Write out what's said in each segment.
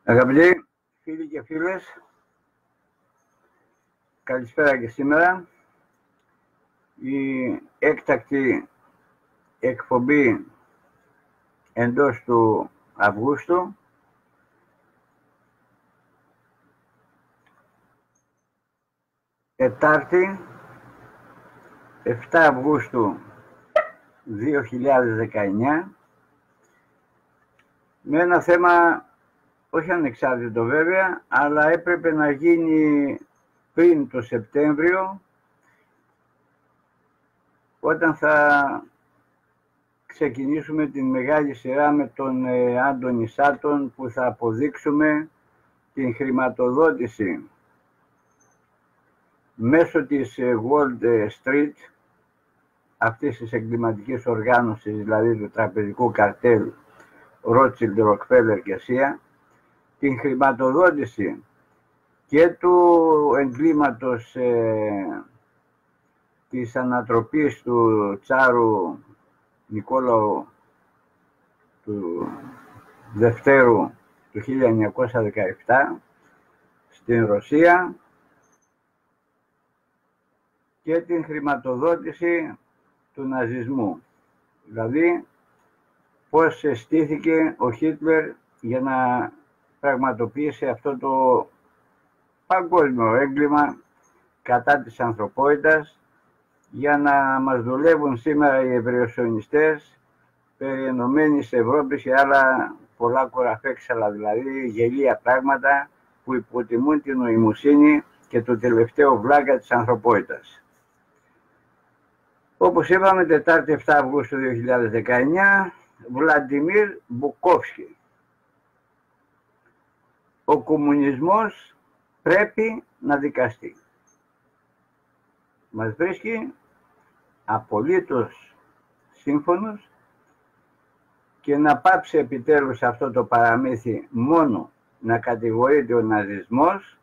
Αγαπητοί φίλοι και φίλες, καλησπέρα και σήμερα. Η έκτακτη εκπομπή εντός του Αυγούστου Τετάρτη 7 Αυγούστου 2019 με ένα θέμα όχι ανεξάρτητο βέβαια, αλλά έπρεπε να γίνει πριν το Σεπτέμβριο, όταν θα ξεκινήσουμε την μεγάλη σειρά με τον Άντωνη Σάτων, που θα αποδείξουμε την χρηματοδότηση μέσω της Wall Street, αυτής της εγκληματικής οργάνωσης, δηλαδή του τραπεζικού καρτέλ Rothschild, Rockefeller και Sia, την χρηματοδότηση και του εγκλήματος της ανατροπής του Τσάρου Νικόλαου του Δευτέρου του 1917 στην Ρωσία και την χρηματοδότηση του ναζισμού. Δηλαδή πώς στήθηκε ο Χίτλερ για να πραγματοποιήσει αυτό το παγκόσμιο έγκλημα κατά της ανθρωπότητας, για να μας δουλεύουν σήμερα οι εβραιοσιωνιστές περί ενωμένης Ευρώπης και άλλα πολλά κοραφέξαλα, δηλαδή γελία πράγματα που υποτιμούν την νοημοσύνη και το τελευταίο βλάκα της ανθρωπότητας. Όπως είπαμε, Τετάρτη 7 Αυγούστου 2019, Βλαντιμίρ Μπουκόφσκι. Ο κομμουνισμός πρέπει να δικαστεί. Μας βρίσκει απολύτως σύμφωνος και να πάψει επιτέλους αυτό το παραμύθι μόνο να κατηγορείται ο ναζισμός,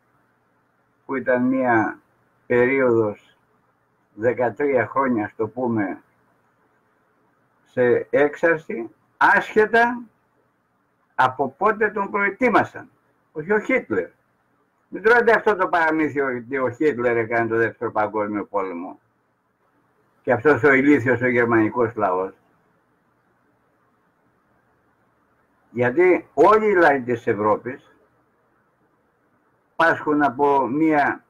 που ήταν μια περίοδος 13 χρόνια, στο πούμε, σε έξαρση, άσχετα από πότε τον προετοίμασαν. Όχι ο Χίτλερ. Μην τρώτε αυτό το παραμύθι ότι ο Χίτλερ έκανε το δεύτερο παγκόσμιο πόλεμο και αυτός ο ηλίθιος ο γερμανικός λαός. Γιατί όλοι οι λαοί της Ευρώπης πάσχουν από μία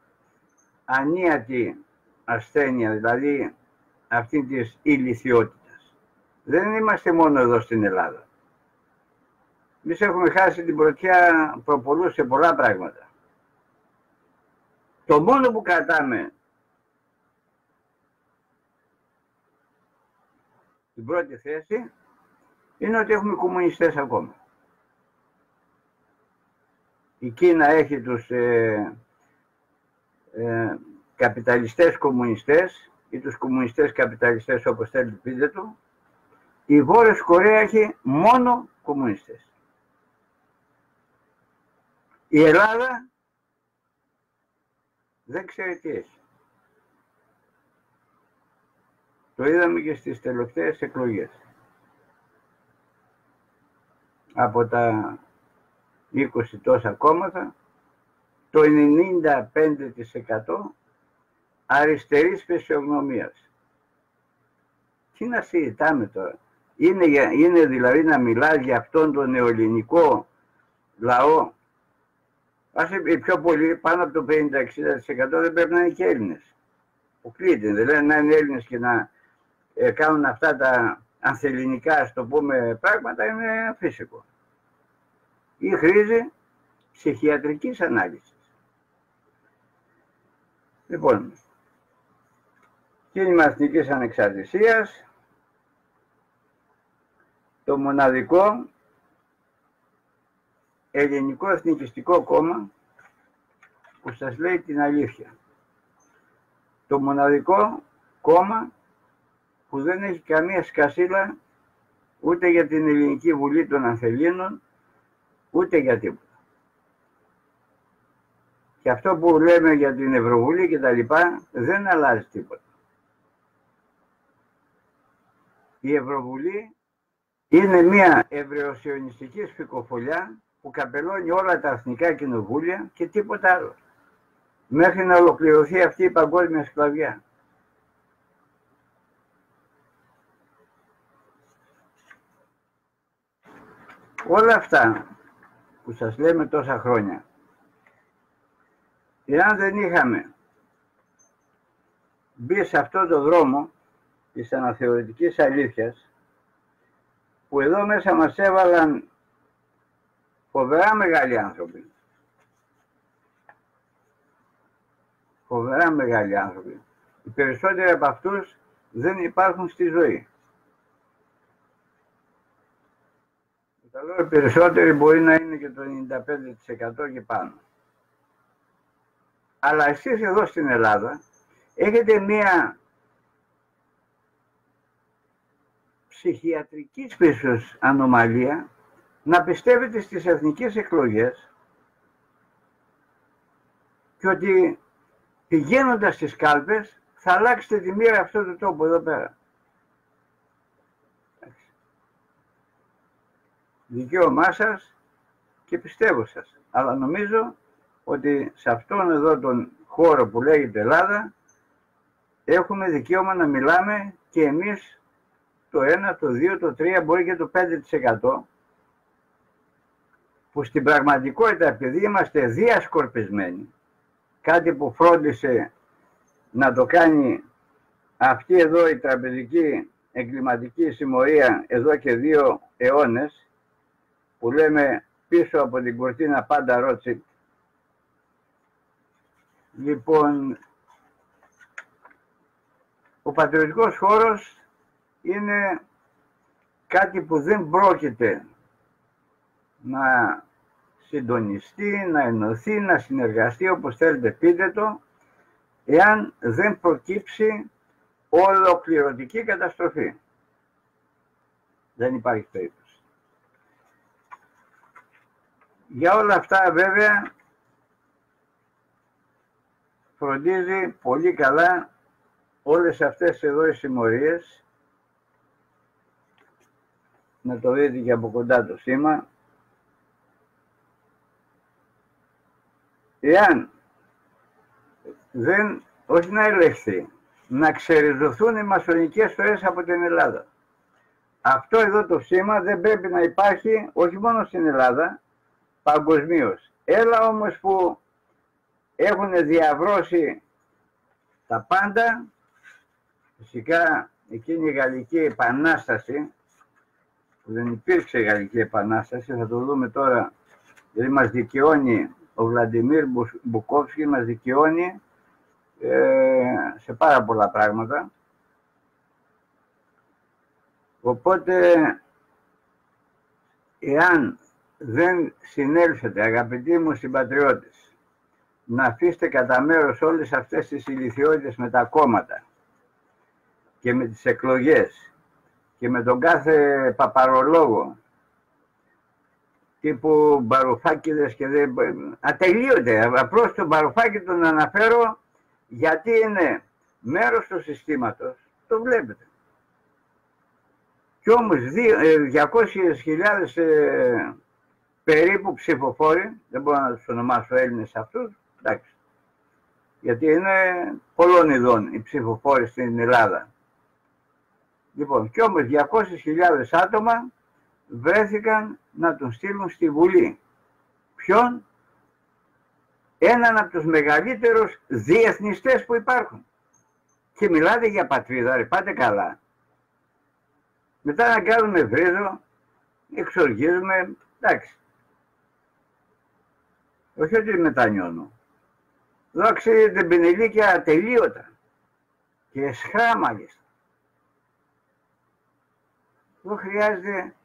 ανίατη ασθένεια, δηλαδή αυτή της ηλιθιότητας. Δεν είμαστε μόνο εδώ στην Ελλάδα. Εμείς έχουμε χάσει την πρωτιά προπολού σε πολλά πράγματα. Το μόνο που κρατάμε την πρώτη θέση είναι ότι έχουμε κομμουνιστές ακόμα. Η Κίνα έχει τους καπιταλιστές κομμουνιστές ή τους κομμουνιστές καπιταλιστές, όπως θέλει πείτε του. Η Βόρειος Κορέα έχει μόνο κομμουνιστές. Η Ελλάδα δεν ξέρει τι έχει. Το είδαμε και στις τελευταίες εκλογές. Από τα 20 τόσα κόμματα, το 95% αριστερής φυσιογνωμίας. Τι να συζητάμε τώρα. Είναι δηλαδή να μιλάς για αυτόν τον νεοελληνικό λαό. Οι πιο πολλοί, πάνω από το 50-60% δεν πρέπει να είναι και Έλληνες. Αποκλείεται, δεν λένε να είναι Έλληνες και να κάνουν αυτά τα ανθελληνικά, ας το πούμε, πράγματα, είναι φυσικό. Ή χρήζει ψυχιατρικής ανάλυσης. Λοιπόν, κίνημα εθνικής ανεξαρτησίας, το μοναδικό ελληνικό εθνικιστικό κόμμα που σας λέει την αλήθεια. Το μοναδικό κόμμα που δεν έχει καμία σκασίλα ούτε για την Ελληνική Βουλή των Ανθελλήνων, ούτε για τίποτα. Και αυτό που λέμε για την Ευρωβουλή και τα λοιπά δεν αλλάζει τίποτα. Η Ευρωβουλή είναι μια ευρεοσιωνιστική σφικοφολιά που καπελώνει όλα τα εθνικά κοινοβούλια και τίποτα άλλο. Μέχρι να ολοκληρωθεί αυτή η παγκόσμια σκλαβιά. Όλα αυτά που σας λέμε τόσα χρόνια, εάν δεν είχαμε μπει σε αυτό το δρόμο της αναθεωρητικής αλήθειας, που εδώ μέσα μας έβαλαν φοβερά μεγάλοι άνθρωποι. Φοβερά μεγάλοι άνθρωποι. Οι περισσότεροι από αυτούς δεν υπάρχουν στη ζωή. Τα λέω, οι περισσότεροι μπορεί να είναι και το 95% και πάνω. Αλλά εσείς εδώ στην Ελλάδα έχετε μία ψυχιατρικής φύσεως ανομαλία να πιστεύετε στις εθνικές εκλογές και ότι πηγαίνοντας στις κάλπες θα αλλάξετε τη μοίρα αυτού του τόπου εδώ πέρα. Δικαίωμά σας και πιστεύω σας. Αλλά νομίζω ότι σε αυτόν εδώ τον χώρο που λέγεται Ελλάδα έχουμε δικαίωμα να μιλάμε και εμείς το 1, το 2, το 3, μπορεί και το 5%, που στην πραγματικότητα, επειδή είμαστε διασκορπισμένοι, κάτι που φρόντισε να το κάνει αυτή εδώ η τραπεζική εγκληματική συμμορία εδώ και 2 αιώνες, που λέμε πίσω από την κουρτίνα πάντα Ρότσιλντ. Λοιπόν, ο πατριωτικός χώρος είναι κάτι που δεν πρόκειται να συντονιστεί, να ενωθεί, να συνεργαστεί, όπως θέλετε πείτε το, εάν δεν προκύψει ολοκληρωτική καταστροφή. Δεν υπάρχει περίπτωση. Για όλα αυτά βέβαια φροντίζει πολύ καλά όλες αυτές εδώ οι συμμορίες. Να το δείτε και από κοντά το σήμα. Εάν δεν, όχι να ελεγχθεί, να ξεριζωθούν οι μασονικές σφαίρες από την Ελλάδα. Αυτό εδώ το σήμα δεν πρέπει να υπάρχει όχι μόνο στην Ελλάδα, παγκοσμίως. Έλα όμως που έχουν διαβρώσει τα πάντα, φυσικά εκείνη η Γαλλική Επανάσταση, που δεν υπήρξε Γαλλική Επανάσταση, θα το δούμε τώρα, γιατί μας δικαιώνει ο Βλαντιμίρ Μπουκόφσκι, μας δικαιώνει σε πάρα πολλά πράγματα. Οπότε, εάν δεν συνέλθετε, αγαπητοί μου συμπατριώτες, να αφήσετε κατά μέρος όλες αυτές τις ηλιθιότητες με τα κόμματα και με τις εκλογές και με τον κάθε παπαρολόγο τύπου Μπαρουφάκηδες και δεν... ατελείωται. Απλώς τον Μπαρουφάκη τον αναφέρω γιατί είναι μέρος του συστήματος. Το βλέπετε. Κι όμως 200.000 περίπου ψηφοφόροι, δεν μπορώ να τους ονομάσω Έλληνες αυτούς, εντάξει, γιατί είναι πολλών ειδών οι ψηφοφόροι στην Ελλάδα. Λοιπόν, κι όμως 200.000 άτομα βρέθηκαν να τον στείλουν στη Βουλή. Ποιον? Έναν από τους μεγαλύτερους διεθνιστές που υπάρχουν. Και μιλάτε για πατρίδα, ρε, πάτε καλά. Μετά να κάνουμε βρίζο, εξοργίζουμε, εντάξει. Όχι ότι μετανιώνω. Δόξα την πινελίκια ατελείωτα και εσχρά μάλιστα. Εδώ χρειάζεται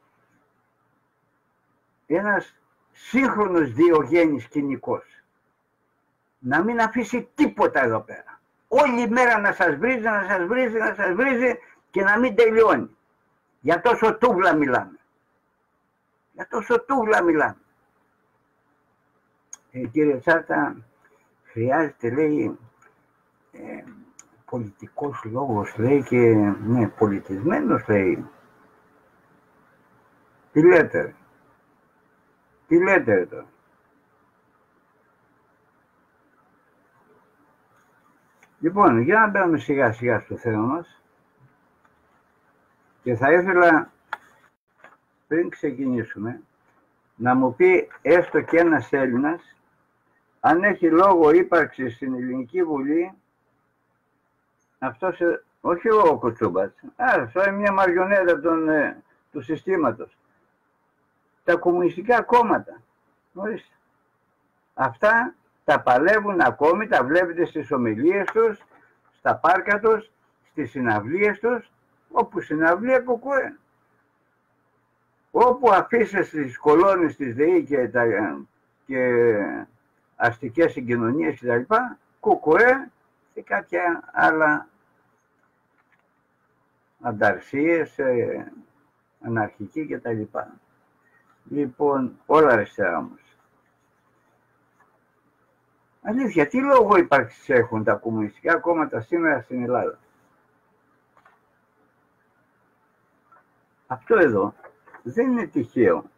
ένας σύγχρονος Διογέννης κοινικός. Να μην αφήσει τίποτα εδώ πέρα. Όλη μέρα να σας βρίζει, να σας βρίζει, να σας βρίζει και να μην τελειώνει. Για τόσο τούβλα μιλάμε. Για τόσο τούβλα μιλάμε. Κύριε Τσάρτα, χρειάζεται, λέει, πολιτικός λόγος, λέει, και ναι, πολιτισμένος, λέει. Τι λέτε? Τι λέτε ρε τώρα. Λοιπόν, για να μπαίνουμε σιγά σιγά στο θέμα μας. Και θα ήθελα, πριν ξεκινήσουμε, να μου πει έστω και ένας Έλληνας αν έχει λόγο ύπαρξη στην Ελληνική Βουλή αυτός, όχι ο Κουτσούμπας, αυτό είναι μια μαριονέτα του συστήματος. Τα κομμουνιστικά κόμματα, ορίστε. Αυτά τα παλεύουν ακόμη, τα βλέπετε στις ομιλίες τους, στα πάρκα τους, στις συναυλίες τους, όπου συναυλία κουκουέ. Όπου αφήσεις στις κολόνες της ΔΕΗ και αστικές συγκοινωνίες κτλ. Κουκουέ και κάποια άλλα ανταρσίες, αναρχική κτλ. Λοιπόν, όλα αριστερά όμως. Αλήθεια, τι λόγο ύπαρξης έχουν τα κομμουνιστικά κόμματα σήμερα στην Ελλάδα. Αυτό εδώ δεν είναι τυχαίο.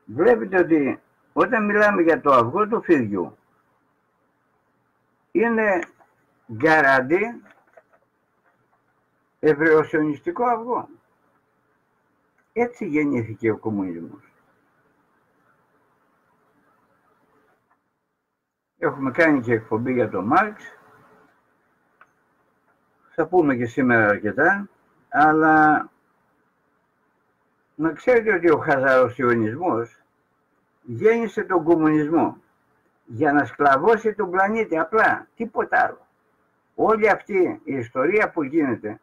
Βλέπετε ότι όταν μιλάμε για το αυγό του φιδιού, είναι γκαράντι ευρεοσιωνιστικό αυγό. Έτσι γεννήθηκε ο κομμουνισμός. Έχουμε κάνει και εκπομπή για τον Μάρξ. Θα πούμε και σήμερα αρκετά, αλλά να ξέρετε ότι ο χαζαροσιωνισμός γέννησε τον κομμουνισμό για να σκλαβώσει τον πλανήτη, απλά, τίποτα άλλο. Όλη αυτή η ιστορία που γίνεται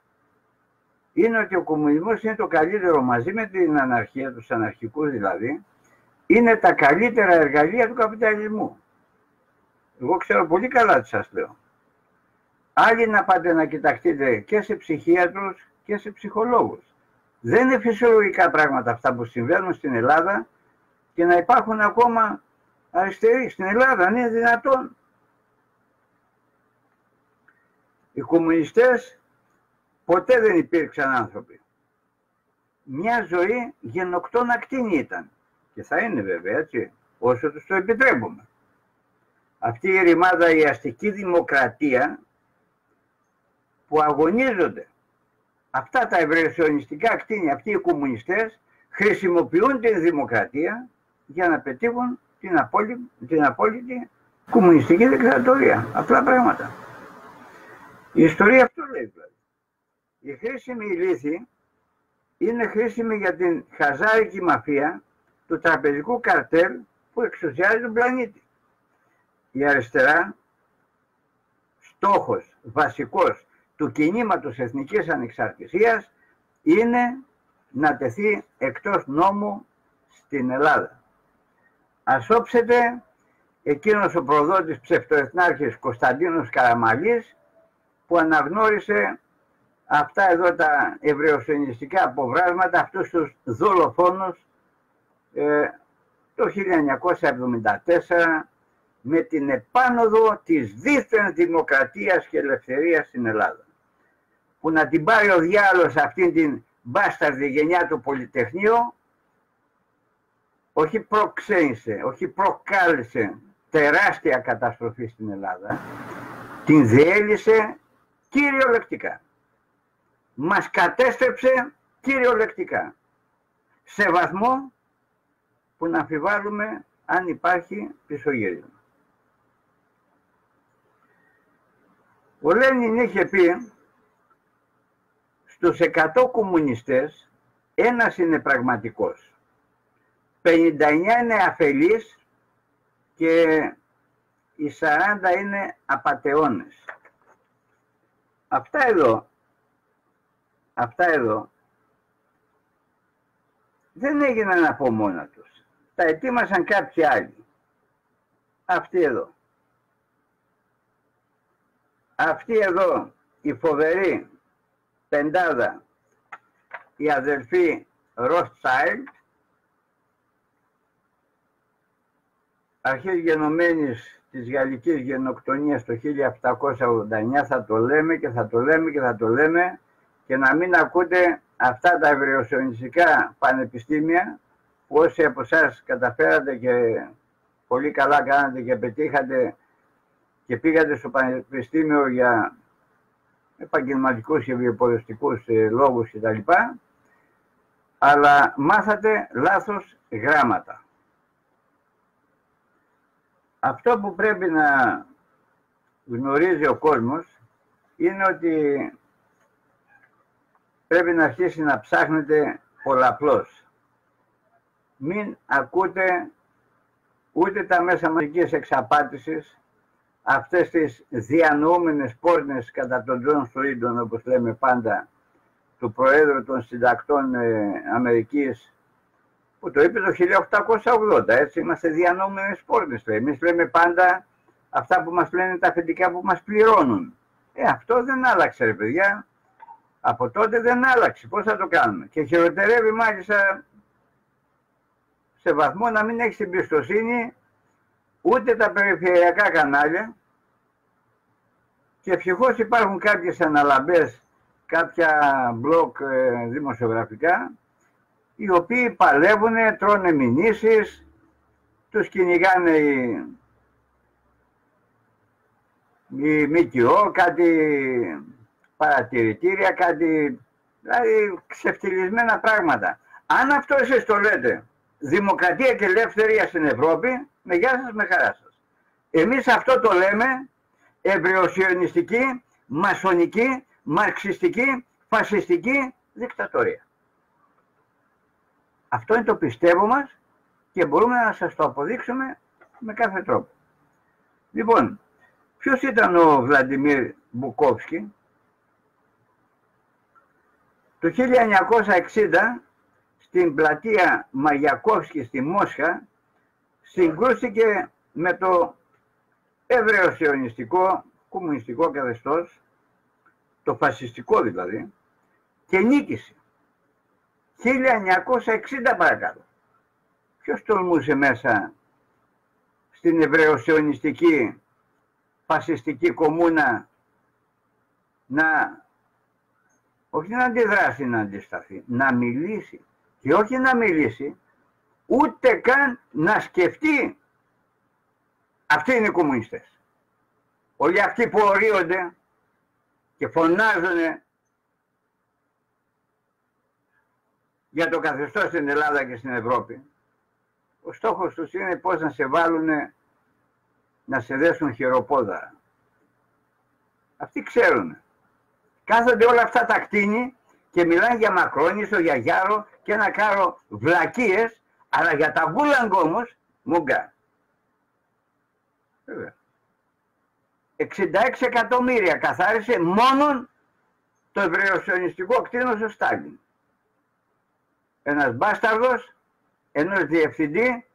είναι ότι ο κομμουνισμός είναι το καλύτερο, μαζί με την αναρχία, τους αναρχικούς δηλαδή, είναι τα καλύτερα εργαλεία του καπιταλισμού. Εγώ ξέρω πολύ καλά τι σας λέω. Άλλοι να πάτε να κοιταχτείτε και σε ψυχίατρους και σε ψυχολόγους. Δεν είναι φυσιολογικά πράγματα αυτά που συμβαίνουν στην Ελλάδα και να υπάρχουν ακόμα αριστεροί στην Ελλάδα, αν είναι δυνατόν. Οι κομμουνιστές ποτέ δεν υπήρξαν άνθρωποι. Μια ζωή γενοκτώνα κτήνη ήταν. Και θα είναι βέβαια έτσι, όσο τους το επιτρέπουμε. Αυτή η ρημάδα, η αστική δημοκρατία που αγωνίζονται, αυτά τα ευρεσιονιστικά κτίνια, αυτοί οι κομμουνιστές χρησιμοποιούν την δημοκρατία για να πετύχουν την απόλυτη κομμουνιστική δικτατορία. Απλά πράγματα. Η ιστορία αυτό λέει δηλαδή. Η χρήσιμη ηλίθη είναι χρήσιμη για την χαζάρικη μαφία του τραπεζικού καρτέλ που εξουσιάζει τον πλανήτη. Η αριστερά, στόχος βασικός του κινήματος εθνικής ανεξαρτησίας είναι να τεθεί εκτός νόμου στην Ελλάδα. Ας όψετε εκείνος ο προδότης ψευτοεθνάρχης Κωνσταντίνος Καραμαλής που αναγνώρισε αυτά εδώ τα ευρεοσιωνιστικά αποβράσματα, αυτούς τους δολοφόνους το 1974 με την επάνωδο της δίθεν δημοκρατίας και ελευθερίας στην Ελλάδα. Που να την πάρει ο διάολος αυτήν την μπάσταρδη γενιά του Πολυτεχνείου, όχι προξένησε, όχι προκάλεσε τεράστια καταστροφή στην Ελλάδα, την διέλυσε κυριολεκτικά. Μας κατέστρεψε κυριολεκτικά. Σε βαθμό που να αμφιβάλλουμε αν υπάρχει πισωγύρισμα. Ο Λένιν είχε πει στους 100 κομμουνιστές ένας είναι πραγματικός, 59 είναι αφελείς και οι 40 είναι απατεώνες. Αυτά εδώ δεν έγιναν από μόνα τους. Τα ετοίμασαν κάποιοι άλλοι. Αυτοί εδώ. Αυτοί εδώ, η φοβερή πεντάδα, οι αδελφοί Rothschild, αρχής γενομένης της γαλλικής γενοκτονίας το 1789, θα το λέμε και θα το λέμε και θα το λέμε, και να μην ακούτε αυτά τα ευρεοσιωνιστικά πανεπιστήμια που όσοι από εσάς καταφέρατε και πολύ καλά κάνατε και πετύχατε και πήγατε στο πανεπιστήμιο για επαγγελματικούς και βιοπολιστικούς λόγους κτλ. Αλλά μάθατε λάθος γράμματα. Αυτό που πρέπει να γνωρίζει ο κόσμος είναι ότι πρέπει να αρχίσει να ψάχνετε πολλαπλώς. Μην ακούτε ούτε τα μέσα μαζικής εξαπάτησης, αυτές τις διανοούμενες πόρνες κατά τον Τζον Σουίντον, όπως λέμε πάντα, του Προέδρου των Συντακτών Αμερικής, που το είπε το 1880, έτσι, είμαστε διανοούμενες πόρνες. Εμείς λέμε πάντα αυτά που μας λένε τα αφεντικά που μας πληρώνουν. Αυτό δεν άλλαξε, ρε παιδιά. Από τότε δεν άλλαξε. Πώς θα το κάνουμε? Και χειροτερεύει μάλιστα σε βαθμό να μην έχει εμπιστοσύνη ούτε τα περιφερειακά κανάλια, και ευτυχώς υπάρχουν κάποιες αναλαμπές, κάποια μπλοκ δημοσιογραφικά, οι οποίοι παλεύουν, τρώνε μηνύσεις, τους κυνηγάνε οι ΜΚΟ, κάτι παρατηρητήρια, κάτι, δηλαδή ξεφτυλισμένα πράγματα. Αν αυτό εσείς το λέτε δημοκρατία και ελευθερία στην Ευρώπη, με γεια σας, με χαρά σας. Εμείς αυτό το λέμε ευρεοσιωνιστική, μασονική, μαρξιστική, φασιστική δικτατορία. Αυτό είναι το πιστεύω μας και μπορούμε να σας το αποδείξουμε με κάθε τρόπο. Λοιπόν, ποιος ήταν ο Βλαντιμίρ Μπουκόφσκι? Το 1960 στην πλατεία Μαγιακόφσκι στη Μόσχα συγκρούστηκε με το ευρεοσιωνιστικό κομμουνιστικό καθεστώς, το φασιστικό δηλαδή, και νίκησε. 1960 παρακάτω. Ποιος τολμούσε μέσα στην ευρεοσιωνιστική φασιστική κομμούνα όχι να αντιδράσει, να αντισταθεί, να μιλήσει? Και όχι να μιλήσει, ούτε καν να σκεφτεί. Αυτοί είναι οι κομμουνιστές. Όλοι αυτοί που ορίονται και φωνάζουν για το καθεστώς στην Ελλάδα και στην Ευρώπη, ο στόχος τους είναι πώς να σε βάλουν να σε δέσουν χειροπόδαρα. Αυτοί ξέρουν. Κάθονται όλα αυτά τα κτίνη και μιλάνε για Μακρόνισο, για Γιάρο και ένα κάρο βλακίες, αλλά για τα Γκούλαγκ όμως, μούγκα. Βέβαια. 66 εκατομμύρια καθάρισε μόνον το ευρεοσιωνιστικό κτίνος ο Στάλιν. Ένας μπάσταρδος, ενός διευθυντή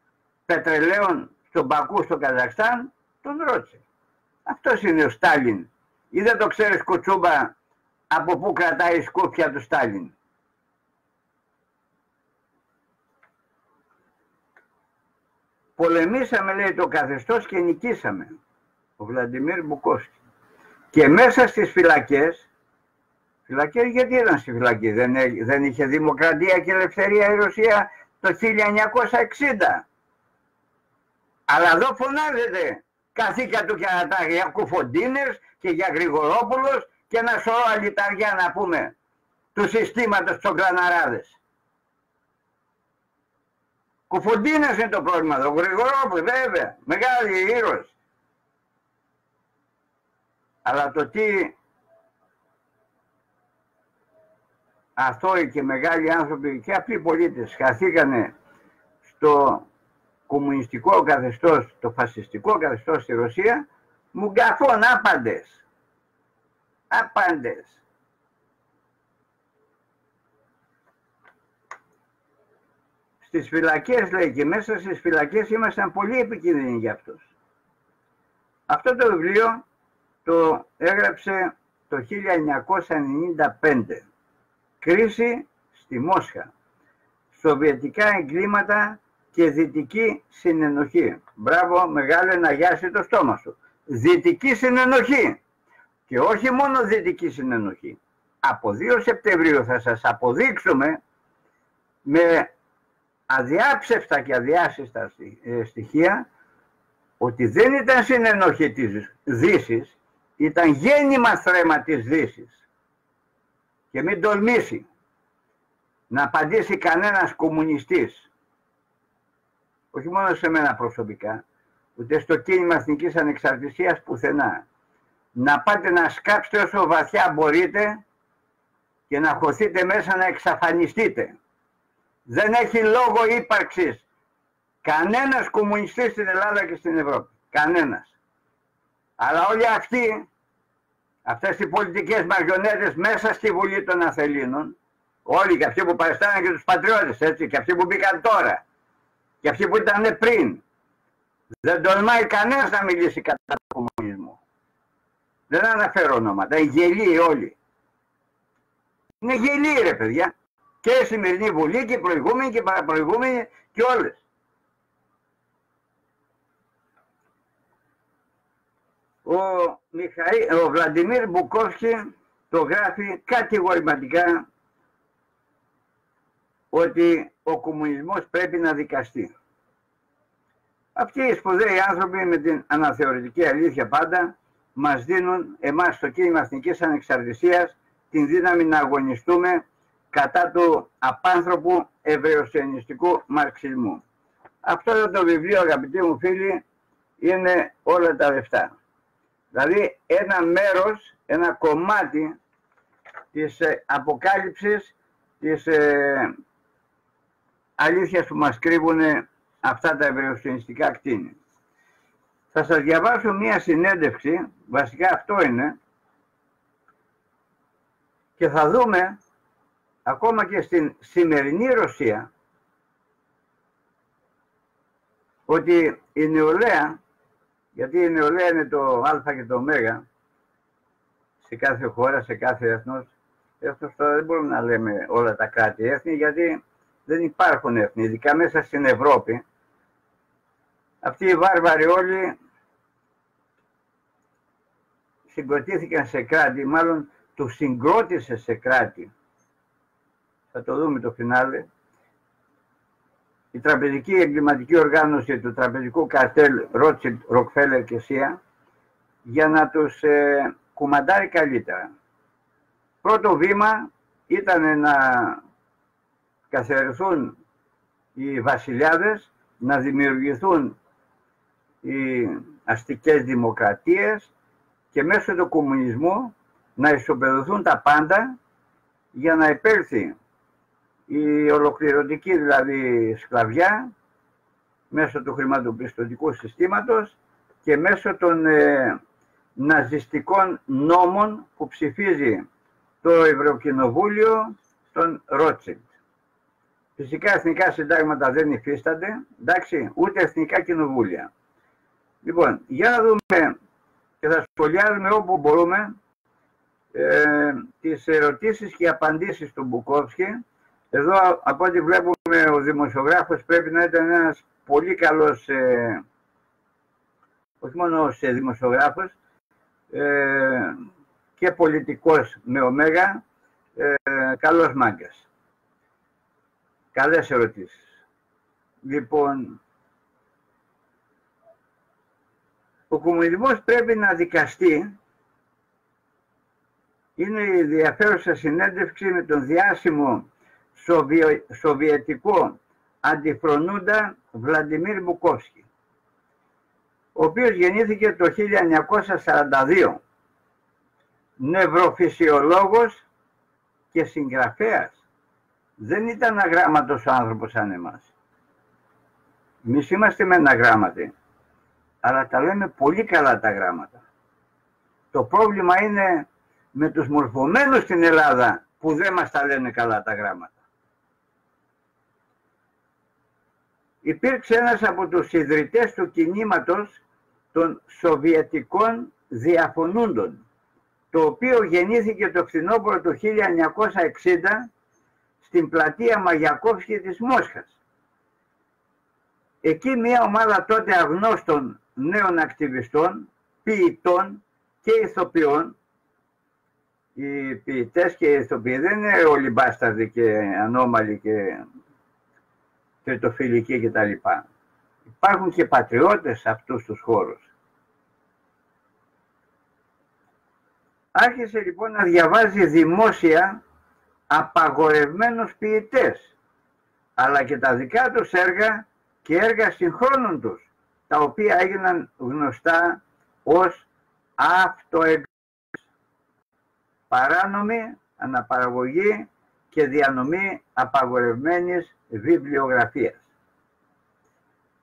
πετρελαίων στον Μπακού, στο Καζακστάν, τον ρώτησε. Αυτός είναι ο Στάλιν. Ή δεν το ξέρεις, κουτσούμπα, από πού κρατάει η σκούφια του Στάλιν? Πολεμήσαμε, λέει, το καθεστώς και νικήσαμε. Ο Βλαντιμίρ Μπουκόφσκι. Και μέσα στις φυλακές, γιατί ήταν στη φυλακή? Δεν είχε δημοκρατία και ελευθερία η Ρωσία το 1960. Αλλά εδώ φωνάζεται καθήκα του Κερατά για Κουφοντίνες και για Γρηγορόπουλος και ένα σωρό αλυταριά, να πούμε, του συστήματος των κλαναράδες. Κουφοντίνες είναι το πρόβλημα εδώ, Γρηγορόπουλος βέβαια, μεγάλοι ήρωες. Αλλά το τι αθώοι και μεγάλοι άνθρωποι και απλοί πολίτες χαθήκανε στο κομμουνιστικό καθεστώς, το φασιστικό καθεστώς στη Ρωσία, μου γκαφών άπαντες. Άπαντες. Στις φυλακές, λέει, και μέσα στις φυλακές ήμασταν πολύ επικίνδυνοι για αυτούς. Αυτό το βιβλίο το έγραψε το 1995. Κρίση στη Μόσχα. Σοβιετικά εγκλήματα και δυτική συνενοχή. Μπράβο, μεγάλε, να γιάσει το στόμα σου. Δυτική συνενοχή. Και όχι μόνο δυτική συνενοχή. Από 2 Σεπτεμβρίου θα σας αποδείξουμε με αδιάψευστα και αδιάσυστα στοιχεία ότι δεν ήταν συνενοχή της Δύσης, ήταν γέννημα θρέμα της Δύσης. Και μην τολμήσει να απαντήσει κανένας κομμουνιστής, όχι μόνο σε μένα προσωπικά, ούτε στο κίνημα Εθνικής Ανεξαρτησίας πουθενά, να πάτε να σκάψετε όσο βαθιά μπορείτε και να χωθείτε μέσα να εξαφανιστείτε. Δεν έχει λόγο ύπαρξης κανένας κομμουνιστής στην Ελλάδα και στην Ευρώπη. Κανένας. Αλλά όλοι αυτοί, αυτές οι πολιτικές μαριονέτες μέσα στη Βουλή των Αθελήνων, όλοι και αυτοί που παριστάναν και τους πατριώτες, έτσι, και αυτοί που μπήκαν τώρα, και αυτοί που ήταν πριν, δεν τολμάει κανένας να μιλήσει κατά του κομμουνισμού. Δεν αναφέρω ονόματα, είναι γελοί όλοι. Είναι γελοί ρε παιδιά. Και η σημερινή Βουλή και οι προηγούμενοι και οι παραπροηγούμενοι και όλες. Ο Βλαντιμίρ Μπουκόφσκι το γράφει κατηγορηματικά ότι ο κομμουνισμός πρέπει να δικαστεί. Αυτοί οι σπουδαίοι άνθρωποι με την αναθεωρητική αλήθεια πάντα μας δίνουν εμάς στο κίνημα Εθνικής Ανεξαρτησίας την δύναμη να αγωνιστούμε κατά του απάνθρωπου εβραιοσιωνιστικού μαρξισμού. Αυτό το βιβλίο, αγαπητοί μου φίλοι, είναι όλα τα λεφτά. Δηλαδή ένα μέρος, ένα κομμάτι της αποκάλυψης της αλήθειας που μας κρύβουν αυτά τα εβραιοσιωνιστικά κτίνη. Θα σας διαβάσω μία συνέντευξη, βασικά αυτό είναι, και θα δούμε ακόμα και στην σημερινή Ρωσία ότι η νεολαία, γιατί η νεολαία είναι το α και το ω σε κάθε χώρα, σε κάθε έθνος. Έθνος τώρα δεν μπορούμε να λέμε όλα τα κράτη-έθνη, γιατί δεν υπάρχουν έθνη, ειδικά μέσα στην Ευρώπη. Αυτοί οι βάρβαροι όλοι συγκροτήθηκαν σε κράτη, μάλλον τους συγκρότησε σε κράτη. Θα το δούμε το φινάλε. Η τραπεζική εγκληματική οργάνωση του τραπεζικού καρτέλ Ρότσιλντ, Ροκφέλερ και Σία για να τους κουμαντάρει καλύτερα. Πρώτο βήμα ήταν να καθιερωθούν οι βασιλιάδες, να δημιουργηθούν οι αστικές δημοκρατίες και μέσω του κομμουνισμού να ισοπεδωθούν τα πάντα για να υπέρθει η ολοκληρωτική δηλαδή σκλαβιά μέσω του χρηματοπιστωτικού συστήματος και μέσω των ναζιστικών νόμων που ψηφίζει το Ευρωκοινοβούλιο των Ρότσιλντ. Φυσικά εθνικά συντάγματα δεν υφίστανται, εντάξει, ούτε εθνικά κοινοβούλια. Λοιπόν, για να δούμε και θα σχολιάζουμε όπου μπορούμε τις ερωτήσεις και απαντήσεις του Μπουκόφσκι. Εδώ από ό,τι βλέπουμε ο δημοσιογράφος πρέπει να ήταν ένας πολύ καλός, όχι μόνο σε δημοσιογράφος, και πολιτικός με ωμέγα, καλός μάγκας. Καλές ερωτήσεις. Λοιπόν, ο κομμουνισμός πρέπει να δικαστεί. Είναι η ενδιαφέρουσα συνέντευξη με τον διάσημο σοβιετικό αντιφρονούντα Βλαντιμίρ Μπουκόφσκι, ο οποίος γεννήθηκε το 1942, νευροφυσιολόγος και συγγραφέας. Δεν ήταν αγράμματος ο άνθρωπος σαν εμάς. Εμείς είμαστε μεν αγράμματοι, αλλά τα λέμε πολύ καλά τα γράμματα. Το πρόβλημα είναι με τους μορφωμένους στην Ελλάδα που δεν μας τα λένε καλά τα γράμματα. Υπήρξε ένας από τους ιδρυτές του κινήματος των Σοβιετικών Διαφωνούντων, το οποίο γεννήθηκε το φθινόπωρο του 1960 στην πλατεία Μαγιακόφσκι της Μόσχας. Εκεί μια ομάδα τότε αγνώστων νέων ακτιβιστών, ποιητών και ηθοποιών. Οι ποιητές και οι ηθοποιοί δεν είναι όλοι μπάσταρδοι και ανώμαλοι τριτοφιλική κτλ. Υπάρχουν και πατριώτες σε αυτούς τους χώρους. Άρχισε λοιπόν να διαβάζει δημόσια απαγορευμένους ποιητές, αλλά και τα δικά τους έργα και έργα συγχρόνων τους, τα οποία έγιναν γνωστά ως αυτοεγγλώσεις, παράνομη αναπαραγωγή και διανομή απαγορευμένης βιβλιογραφίας.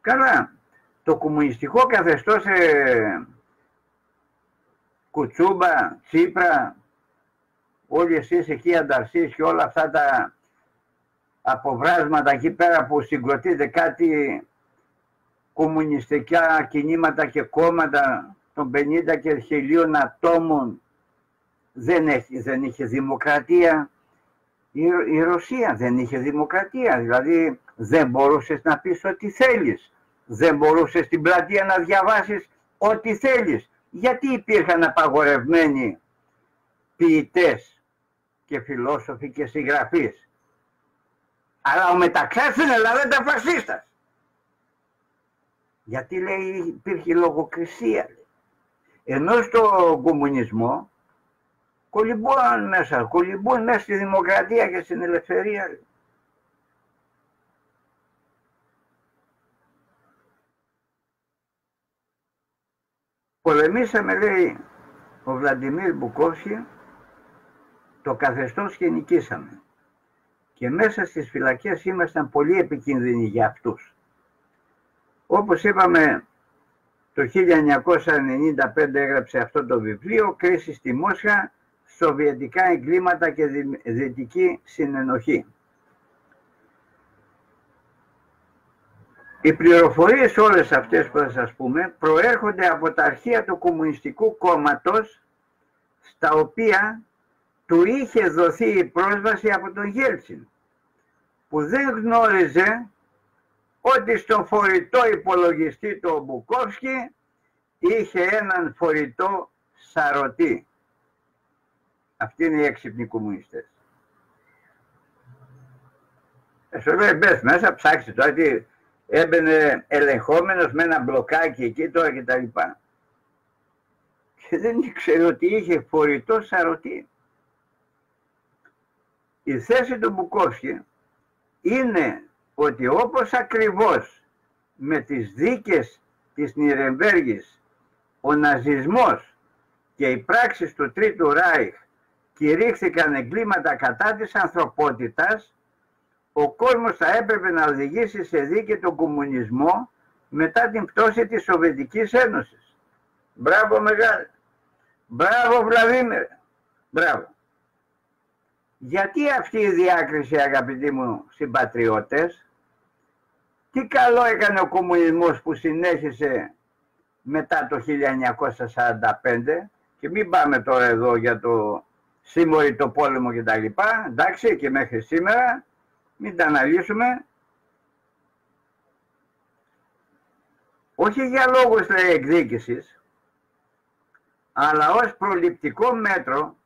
Καλά, το κομμουνιστικό καθεστώς Κουτσούμπα, Τσίπρα, όλοι εσείς εκεί ανταρσείς και όλα αυτά τα αποβράσματα εκεί πέρα που συγκροτείται κάτι κομμουνιστικά κινήματα και κόμματα των 50 και 1000 ατόμων, δεν είχε δημοκρατία. Η Ρωσία δεν είχε δημοκρατία, δηλαδή δεν μπορούσες να πεις ό,τι θέλεις, δεν μπορούσες στην πλατεία να διαβάσεις ό,τι θέλεις. Γιατί υπήρχαν απαγορευμένοι ποιητές και φιλόσοφοι και συγγραφείς? Αλλά ο Μεταξάς στην Ελλάδα ήταν φασίστας. Γιατί, λέει, υπήρχε λογοκρισία. Ενώ στο κομμουνισμό κολυμπούν μέσα στη δημοκρατία και στην ελευθερία. Πολεμήσαμε, λέει ο Βλαντιμίρ Μπουκόφσκι, το καθεστώς και νικήσαμε. Και μέσα στις φυλακές ήμασταν πολύ επικίνδυνοι για αυτούς. Όπως είπαμε, το 1995 έγραψε αυτό το βιβλίο, «Κρίση στη Μόσχα, Σοβιετικά εγκλήματα και Δυτική συνενοχή». Οι πληροφορίες όλες αυτές που θα σας πούμε προέρχονται από τα αρχεία του Κομμουνιστικού Κόμματος, στα οποία του είχε δοθεί η πρόσβαση από τον Γέλτσιν, που δεν γνώριζε ότι στον φορητό υπολογιστή του Μπουκόφσκι είχε έναν φορητό σαρωτή. Αυτοί είναι οι έξυπνοι κομμουνιστές. Σου λέει, μπες μέσα, ψάξτε τώρα, τι έμπαινε ελεγχόμενος με ένα μπλοκάκι εκεί τώρα και τα λοιπά. Και δεν ήξερε ότι είχε φορητό σαρωτή. Η θέση του Μπουκόφσκι είναι ότι όπως ακριβώς με τις δίκες της Νιρεμβέργης ο ναζισμός και οι πράξεις του Τρίτου Ράιχ κηρύχθηκαν εγκλήματα κατά της ανθρωπότητας, ο κόσμος θα έπρεπε να οδηγήσει σε δίκη τον κομμουνισμό μετά την πτώση της Σοβιετικής Ένωσης. Μπράβο μεγάλε. Μπράβο Βλαδίμηρ. Μπράβο. Γιατί αυτή η διάκριση, αγαπητοί μου συμπατριώτες? Τι καλό έκανε ο κομμουνισμός που συνέχισε μετά το 1945, και μην πάμε τώρα εδώ για το σύμμοριτο πόλεμο και τα λοιπά, εντάξει, και μέχρι σήμερα, μην τα αναλύσουμε. Όχι για λόγους, λέει, εκδίκησης, αλλά ως προληπτικό μέτρο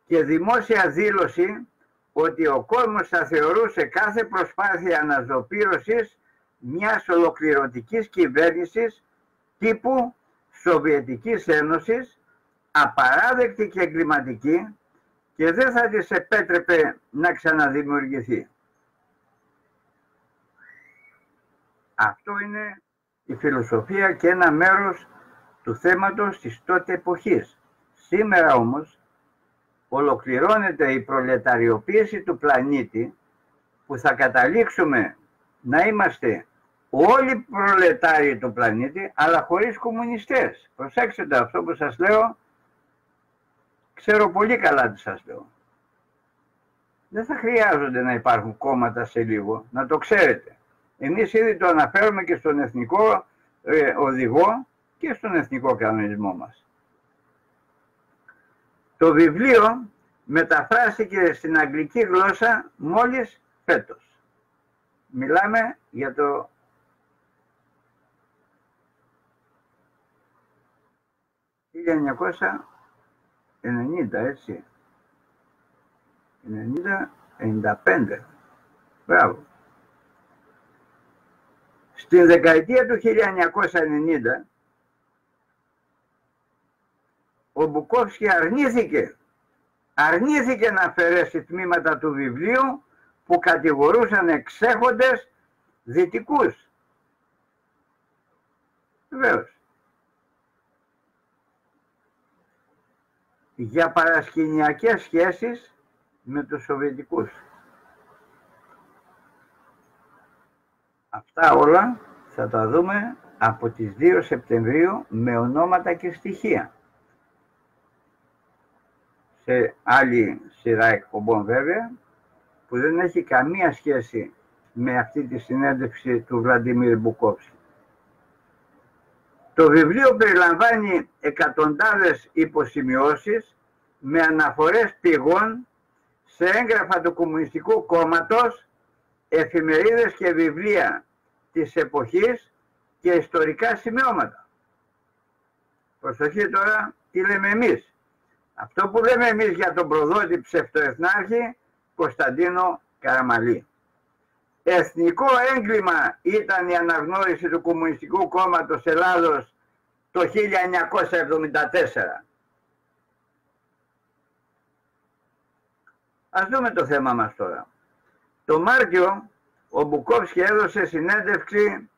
και δημόσια δήλωση ότι ο κόσμος θα θεωρούσε κάθε προσπάθεια αναζωπήρωσης μιας ολοκληρωτικής κυβέρνησης τύπου Σοβιετικής Ένωσης απαράδεκτη και εγκληματική και δεν θα της επέτρεπε να ξαναδημιουργηθεί. Αυτό είναι η φιλοσοφία και ένα μέρος του θέματος της τότε εποχής. Σήμερα όμως ολοκληρώνεται η προλεταριοποίηση του πλανήτη, που θα καταλήξουμε να είμαστε όλοι προλετάριοι του πλανήτη, αλλά χωρίς κομμουνιστές. Προσέξτε το, αυτό που σας λέω, ξέρω πολύ καλά τι σας λέω. Δεν θα χρειάζονται να υπάρχουν κόμματα σε λίγο, να το ξέρετε. Εμείς ήδη το αναφέρουμε και στον εθνικό οδηγό και στον εθνικό κανονισμό μας. Το βιβλίο μεταφράστηκε στην αγγλική γλώσσα μόλις φέτος. Μιλάμε για το 1990, έτσι. 90-95. Μπράβο. Στην δεκαετία του 1990 ο Μπουκόφσκι αρνήθηκε να αφαιρέσει τμήματα του βιβλίου που κατηγορούσαν εξέχοντες δυτικούς. Βεβαίως. Για παρασκηνιακές σχέσεις με τους Σοβιετικούς. Αυτά όλα θα τα δούμε από τις 2 Σεπτεμβρίου με ονόματα και στοιχεία. Σε άλλη σειρά εκπομπών βέβαια, που δεν έχει καμία σχέση με αυτή τη συνέντευξη του Βλαντιμίρ Μπουκόφσκι. Το βιβλίο περιλαμβάνει εκατοντάδες υποσημειώσεις με αναφορές πηγών σε έγγραφα του Κομμουνιστικού Κόμματος, εφημερίδες και βιβλία της εποχής και ιστορικά σημειώματα. Προσοχή τώρα, τι λέμε εμείς. Αυτό που λέμε εμείς για τον προδότη ψευτοεθνάρχη Κωνσταντίνο Καραμαλή. Εθνικό έγκλημα ήταν η αναγνώριση του Κομμουνιστικού Κόμματος Ελλάδος το 1974. Ας δούμε το θέμα μας τώρα. Το Μάρτιο ο Μπουκόφσκι έδωσε συνέντευξη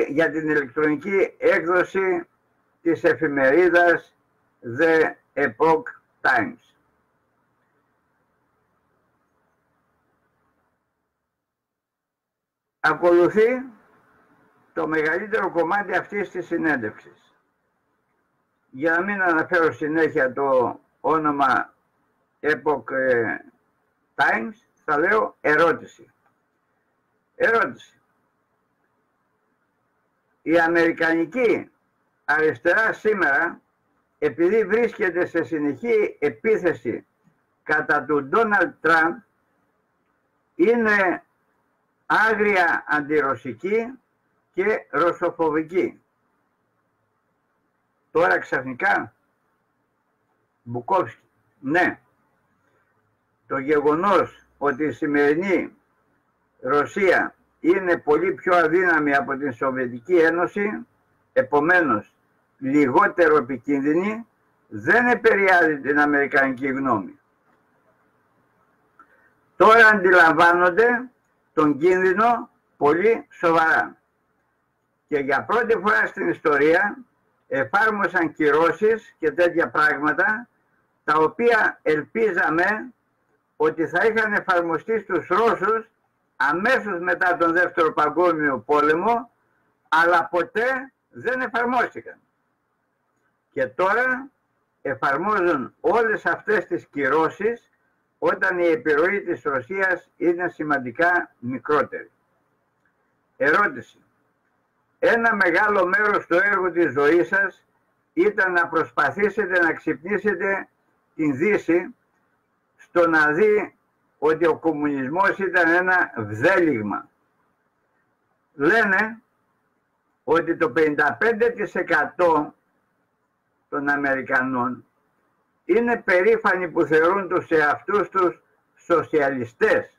για την ηλεκτρονική έκδοση της εφημερίδας The Epoch Times. Ακολουθεί το μεγαλύτερο κομμάτι αυτής της συνέντευξης. Για να μην αναφέρω συνέχεια το όνομα Epoch Times, θα λέω ερώτηση. Ερώτηση. Η αμερικανική αριστερά σήμερα, επειδή βρίσκεται σε συνεχή επίθεση κατά του Ντόναλντ Τραμπ, είναι άγρια αντιρωσική και ρωσοφοβική. Τώρα ξαφνικά, Μπουκόφσκι, ναι, το γεγονός ότι η σημερινή Ρωσία είναι πολύ πιο αδύναμη από την Σοβιετική Ένωση, επομένως λιγότερο επικίνδυνη, δεν επηρεάζει την αμερικανική γνώμη. Τώρα αντιλαμβάνονται τον κίνδυνο πολύ σοβαρά και για πρώτη φορά στην ιστορία εφάρμοσαν κυρώσεις και τέτοια πράγματα, τα οποία ελπίζαμε ότι θα είχαν εφαρμοστεί στους Ρώσους αμέσως μετά τον Δεύτερο Παγκόσμιο Πόλεμο, αλλά ποτέ δεν εφαρμόστηκαν. Και τώρα εφαρμόζουν όλες αυτές τις κυρώσεις όταν η επιρροή της Ρωσίας είναι σημαντικά μικρότερη. Ερώτηση. Ένα μεγάλο μέρος του έργου της ζωής σας ήταν να προσπαθήσετε να ξυπνήσετε την Δύση στο να δει ότι ο κομμουνισμός ήταν ένα βδέλιγμα. Λένε ότι το 55% των Αμερικανών είναι περήφανοι που θεωρούν τους εαυτούς τους σοσιαλιστές.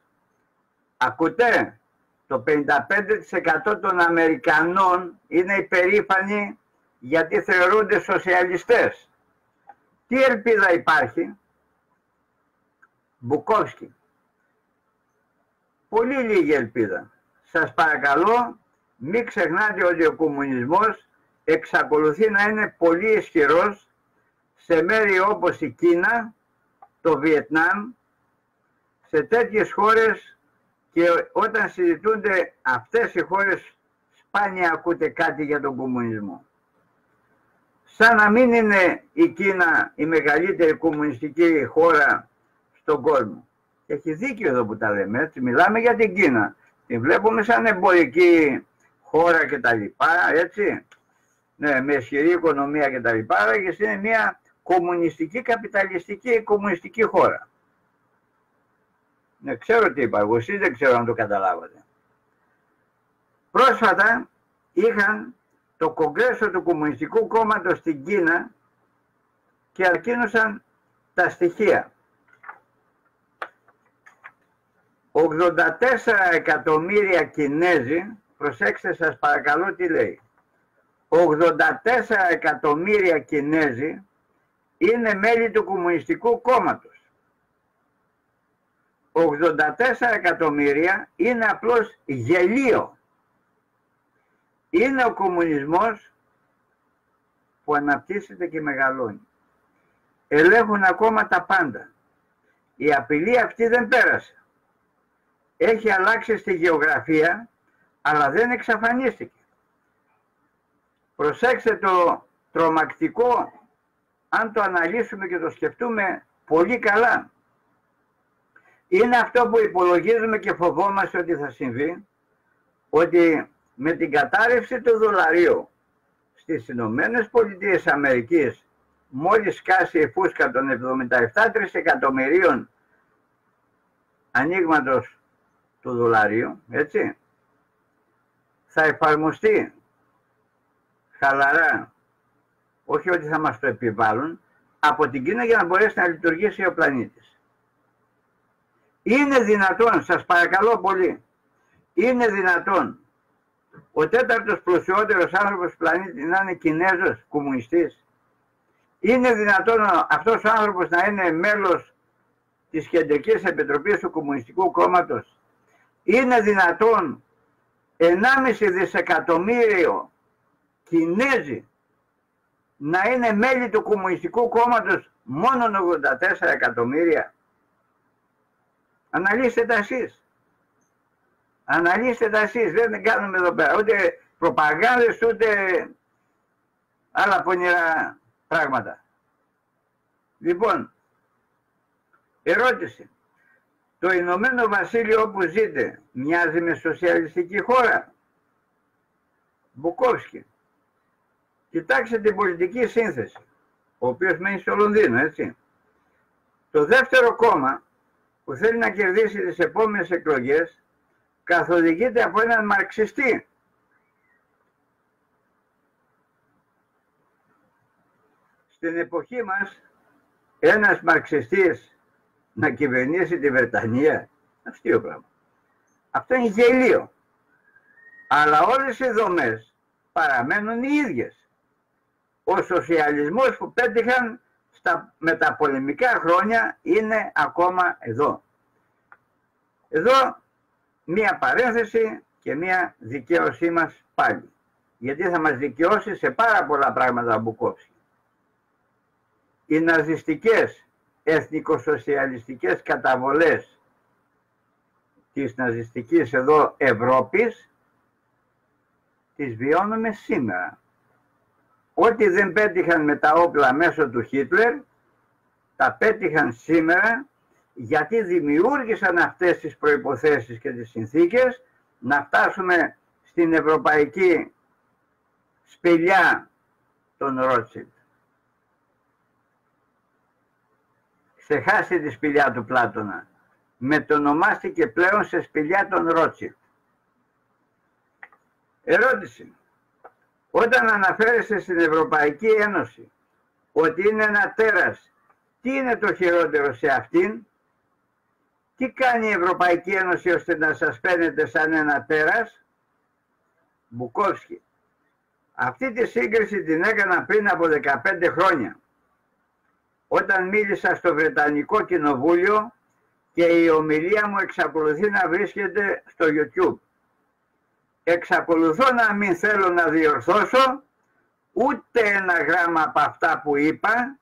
Ακούτε, το 55% των Αμερικανών είναι υπερήφανοι γιατί θεωρούνται σοσιαλιστές. Τι ελπίδα υπάρχει? Μπουκόφσκι. Πολύ λίγη ελπίδα. Σας παρακαλώ, μην ξεχνάτε ότι ο κομμουνισμός εξακολουθεί να είναι πολύ ισχυρός σε μέρη όπως η Κίνα, το Βιετνάμ, σε τέτοιες χώρες, και όταν συζητούνται αυτές οι χώρες σπάνια ακούτε κάτι για τον κομμουνισμό. Σαν να μην είναι η Κίνα η μεγαλύτερη κομμουνιστική χώρα στον κόσμο. Έχει δίκιο εδώ που τα λέμε, έτσι. Μιλάμε για την Κίνα. Την βλέπουμε σαν εμπορική χώρα και τα λοιπά, έτσι. Ναι, με ισχυρή οικονομία και τα λοιπά, και είναι μια κομμουνιστική, καπιταλιστική, κομμουνιστική χώρα. Ναι, ξέρω τι είπα εγώ, εσείς δεν ξέρω αν το καταλάβατε. Πρόσφατα είχαν το Κογκρέσο του Κομμουνιστικού Κόμματος στην Κίνα και ανακοίνωσαν τα στοιχεία. 84 εκατομμύρια Κινέζοι, προσέξτε σας παρακαλώ τι λέει, 84 εκατομμύρια Κινέζοι είναι μέλη του Κομμουνιστικού Κόμματος. 84 εκατομμύρια είναι απλώς γελίο. Είναι ο κομμουνισμός που αναπτύσσεται και μεγαλώνει. Ελέγχουν ακόμα τα πάντα. Η απειλή αυτή δεν πέρασε. Έχει αλλάξει στη γεωγραφία, αλλά δεν εξαφανίστηκε. Προσέξτε το τρομακτικό, αν το αναλύσουμε και το σκεφτούμε πολύ καλά. Είναι αυτό που υπολογίζουμε και φοβόμαστε ότι θα συμβεί, ότι με την κατάρρευση του δολαρίου στις Ηνωμένες Πολιτείες Αμερικής, μόλις σκάσει η φούσκα των 77 τρισεκατομμυρίων ανοίγματος του δολαρίου, έτσι, θα εφαρμοστεί χαλαρά, όχι ότι θα μας το επιβάλλουν, από την Κίνα για να μπορέσει να λειτουργήσει ο πλανήτης. Είναι δυνατόν, σας παρακαλώ πολύ, είναι δυνατόν ο τέταρτος πλουσιότερος άνθρωπος του πλανήτη να είναι Κινέζος κομμουνιστής? Είναι δυνατόν αυτός ο άνθρωπος να είναι μέλος της Κεντρικής Επιτροπής του Κομμουνιστικού Κόμματος? Είναι δυνατόν 1,5 δισεκατομμύριο Κινέζοι να είναι μέλη του Κομμουνιστικού Κόμματος μόνο 84 εκατομμύρια? Αναλύστε τα εσείς. Αναλύστε τα εσείς. Δεν κάνουμε εδώ πέρα ούτε προπαγάνδες ούτε άλλα πονηρά πράγματα. Λοιπόν, ερώτηση. Το Ηνωμένο Βασίλειο όπου ζείτε μοιάζει με σοσιαλιστική χώρα? Μπουκόφσκι. Κοιτάξτε την πολιτική σύνθεση, ο οποίος μένει στο Λονδίνο, έτσι. Το δεύτερο κόμμα που θέλει να κερδίσει τις επόμενες εκλογές καθοδηγείται από έναν μαρξιστή. Στην εποχή μας ένας μαρξιστής να κυβερνήσει τη Βρετανία, αστείο πράγμα. Αυτό είναι γελίο. Αλλά όλες οι δομές παραμένουν οι ίδιες. Ο σοσιαλισμός που πέτυχαν στα μεταπολεμικά χρόνια είναι ακόμα εδώ. Εδώ μία παρένθεση και μία δικαίωσή μας πάλι. Γιατί θα μας δικαιώσει σε πάρα πολλά πράγματα ο Μπουκόφσκι. Οι ναζιστικές, εθνικοσοσιαλιστικές καταβολές της ναζιστικής εδώ Ευρώπης τις βιώνουμε σήμερα. Ό,τι δεν πέτυχαν με τα όπλα μέσω του Χίτλερ, τα πέτυχαν σήμερα γιατί δημιούργησαν αυτές τις προϋποθέσεις και τις συνθήκες να φτάσουμε στην ευρωπαϊκή σπηλιά των Ρότσιλντ. Ξεχάστε τη σπηλιά του Πλάτωνα. Μετονομάστηκε πλέον σε σπηλιά των Ρότσιλντ. Ερώτηση. Όταν αναφέρεστε στην Ευρωπαϊκή Ένωση ότι είναι ένα τέρας, τι είναι το χειρότερο σε αυτήν? Τι κάνει η Ευρωπαϊκή Ένωση ώστε να σας φαίνεται σαν ένα τέρας? Μπουκόφσκι. Αυτή τη σύγκριση την έκανα πριν από 15 χρόνια. Όταν μίλησα στο Βρετανικό Κοινοβούλιο και η ομιλία μου εξακολουθεί να βρίσκεται στο YouTube. Εξακολουθώ να μην θέλω να διορθώσω ούτε ένα γράμμα από αυτά που είπα,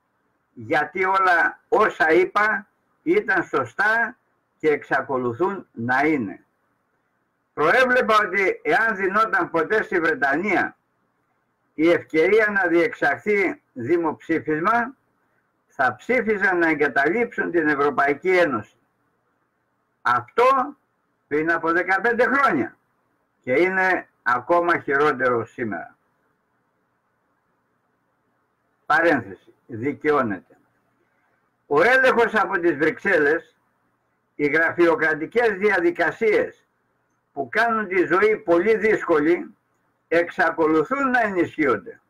γιατί όλα όσα είπα ήταν σωστά και εξακολουθούν να είναι. Προέβλεπα ότι εάν δινόταν ποτέ στη Βρετανία η ευκαιρία να διεξαχθεί δημοψήφισμα, θα ψήφιζαν να εγκαταλείψουν την Ευρωπαϊκή Ένωση. Αυτό πριν από 15 χρόνια και είναι ακόμα χειρότερο σήμερα. Παρένθεση, δικαιώνεται. Ο έλεγχος από τις Βρυξέλλες, οι γραφειοκρατικές διαδικασίες που κάνουν τη ζωή πολύ δύσκολη, εξακολουθούν να ενισχύονται.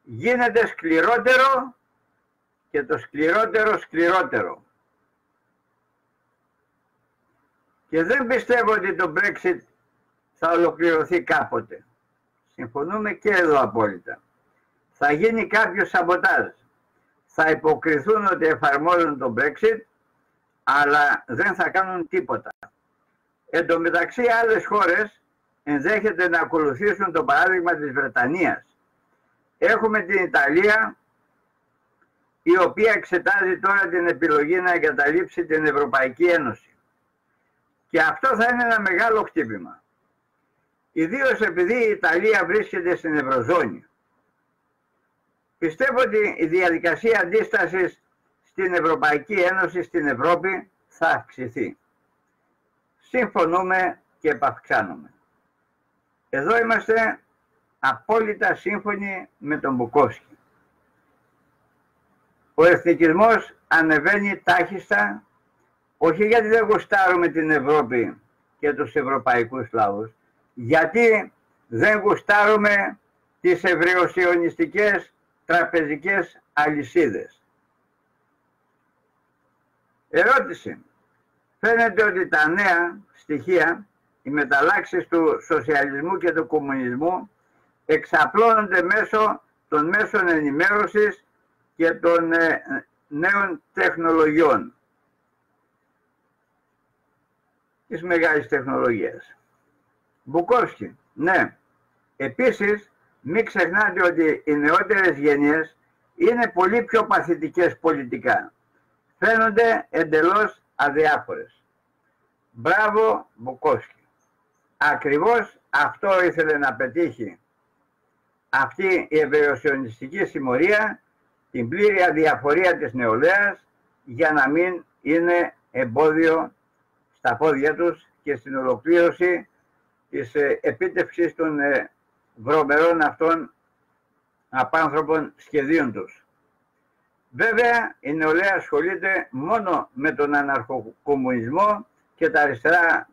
Γίνεται σκληρότερο και το σκληρότερο σκληρότερο. Και δεν πιστεύω ότι το Brexit θα ολοκληρωθεί κάποτε. Συμφωνούμε και εδώ απόλυτα. Θα γίνει κάποιο σαμποτάζ. Θα υποκριθούν ότι εφαρμόζουν το Brexit, αλλά δεν θα κάνουν τίποτα. Εν τω μεταξύ, άλλες χώρες ενδέχεται να ακολουθήσουν το παράδειγμα της Βρετανίας. Έχουμε την Ιταλία, η οποία εξετάζει τώρα την επιλογή να εγκαταλείψει την Ευρωπαϊκή Ένωση. Και αυτό θα είναι ένα μεγάλο χτύπημα. Ιδίως επειδή η Ιταλία βρίσκεται στην Ευρωζώνη. Πιστεύω ότι η διαδικασία αντίστασης στην Ευρωπαϊκή Ένωση, στην Ευρώπη, θα αυξηθεί. Συμφωνούμε και επαυξάνουμε. Εδώ είμαστε απόλυτα σύμφωνοι με τον Μπουκόφσκι. Ο εθνικισμός ανεβαίνει τάχιστα, όχι γιατί δεν γουστάρουμε την Ευρώπη και τους ευρωπαϊκούς λαούς, γιατί δεν γουστάρουμε τις ευρεοσιωνιστικές τραπεζικές αλυσίδες. Ερώτηση. Φαίνεται ότι τα νέα στοιχεία, οι μεταλλάξεις του σοσιαλισμού και του κομμουνισμού εξαπλώνονται μέσω των μέσων ενημέρωσης και των νέων τεχνολογιών της μεγάλης τεχνολογίας. Μπουκόφσκι, ναι. Επίσης, μην ξεχνάτε ότι οι νεότερες γενιές είναι πολύ πιο παθητικές πολιτικά. Φαίνονται εντελώς αδιάφορες. Μπράβο Μπουκόφσκι. Ακριβώς αυτό ήθελε να πετύχει αυτή η ευρεοσιωνιστική συμμορία, την πλήρη αδιαφορία της νεολαίας, για να μην είναι εμπόδιο στα πόδια τους και στην ολοκλήρωση της επίτευξης των βρωμερών αυτών απάνθρωπων σχεδίων τους. Βέβαια, η νεολαία ασχολείται μόνο με τον αναρχοκομμουνισμό και τα αριστερά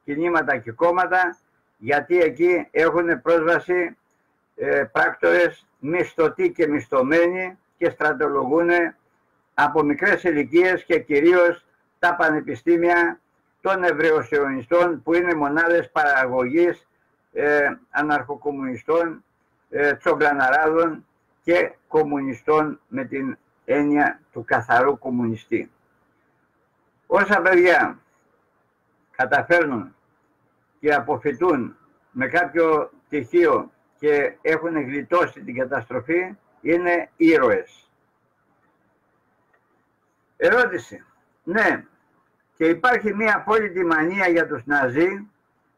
κινήματα και κόμματα, γιατί εκεί έχουν πρόσβαση πράκτορες μισθωτοί και μισθωμένοι και στρατολογούν από μικρές ηλικίες και κυρίως τα πανεπιστήμια των ευρεοσιωνιστών, που είναι μονάδες παραγωγής αναρχοκομμουνιστών, τσομπλαναράδων και κομμουνιστών με την έννοια του καθαρού κομμουνιστή. Όσα παιδιά καταφέρνουν και αποφυτούν με κάποιο πτυχίο και έχουν γλιτώσει την καταστροφή, είναι ήρωες. Ερώτηση. Ναι, και υπάρχει μια απόλυτη μανία για τους Ναζί,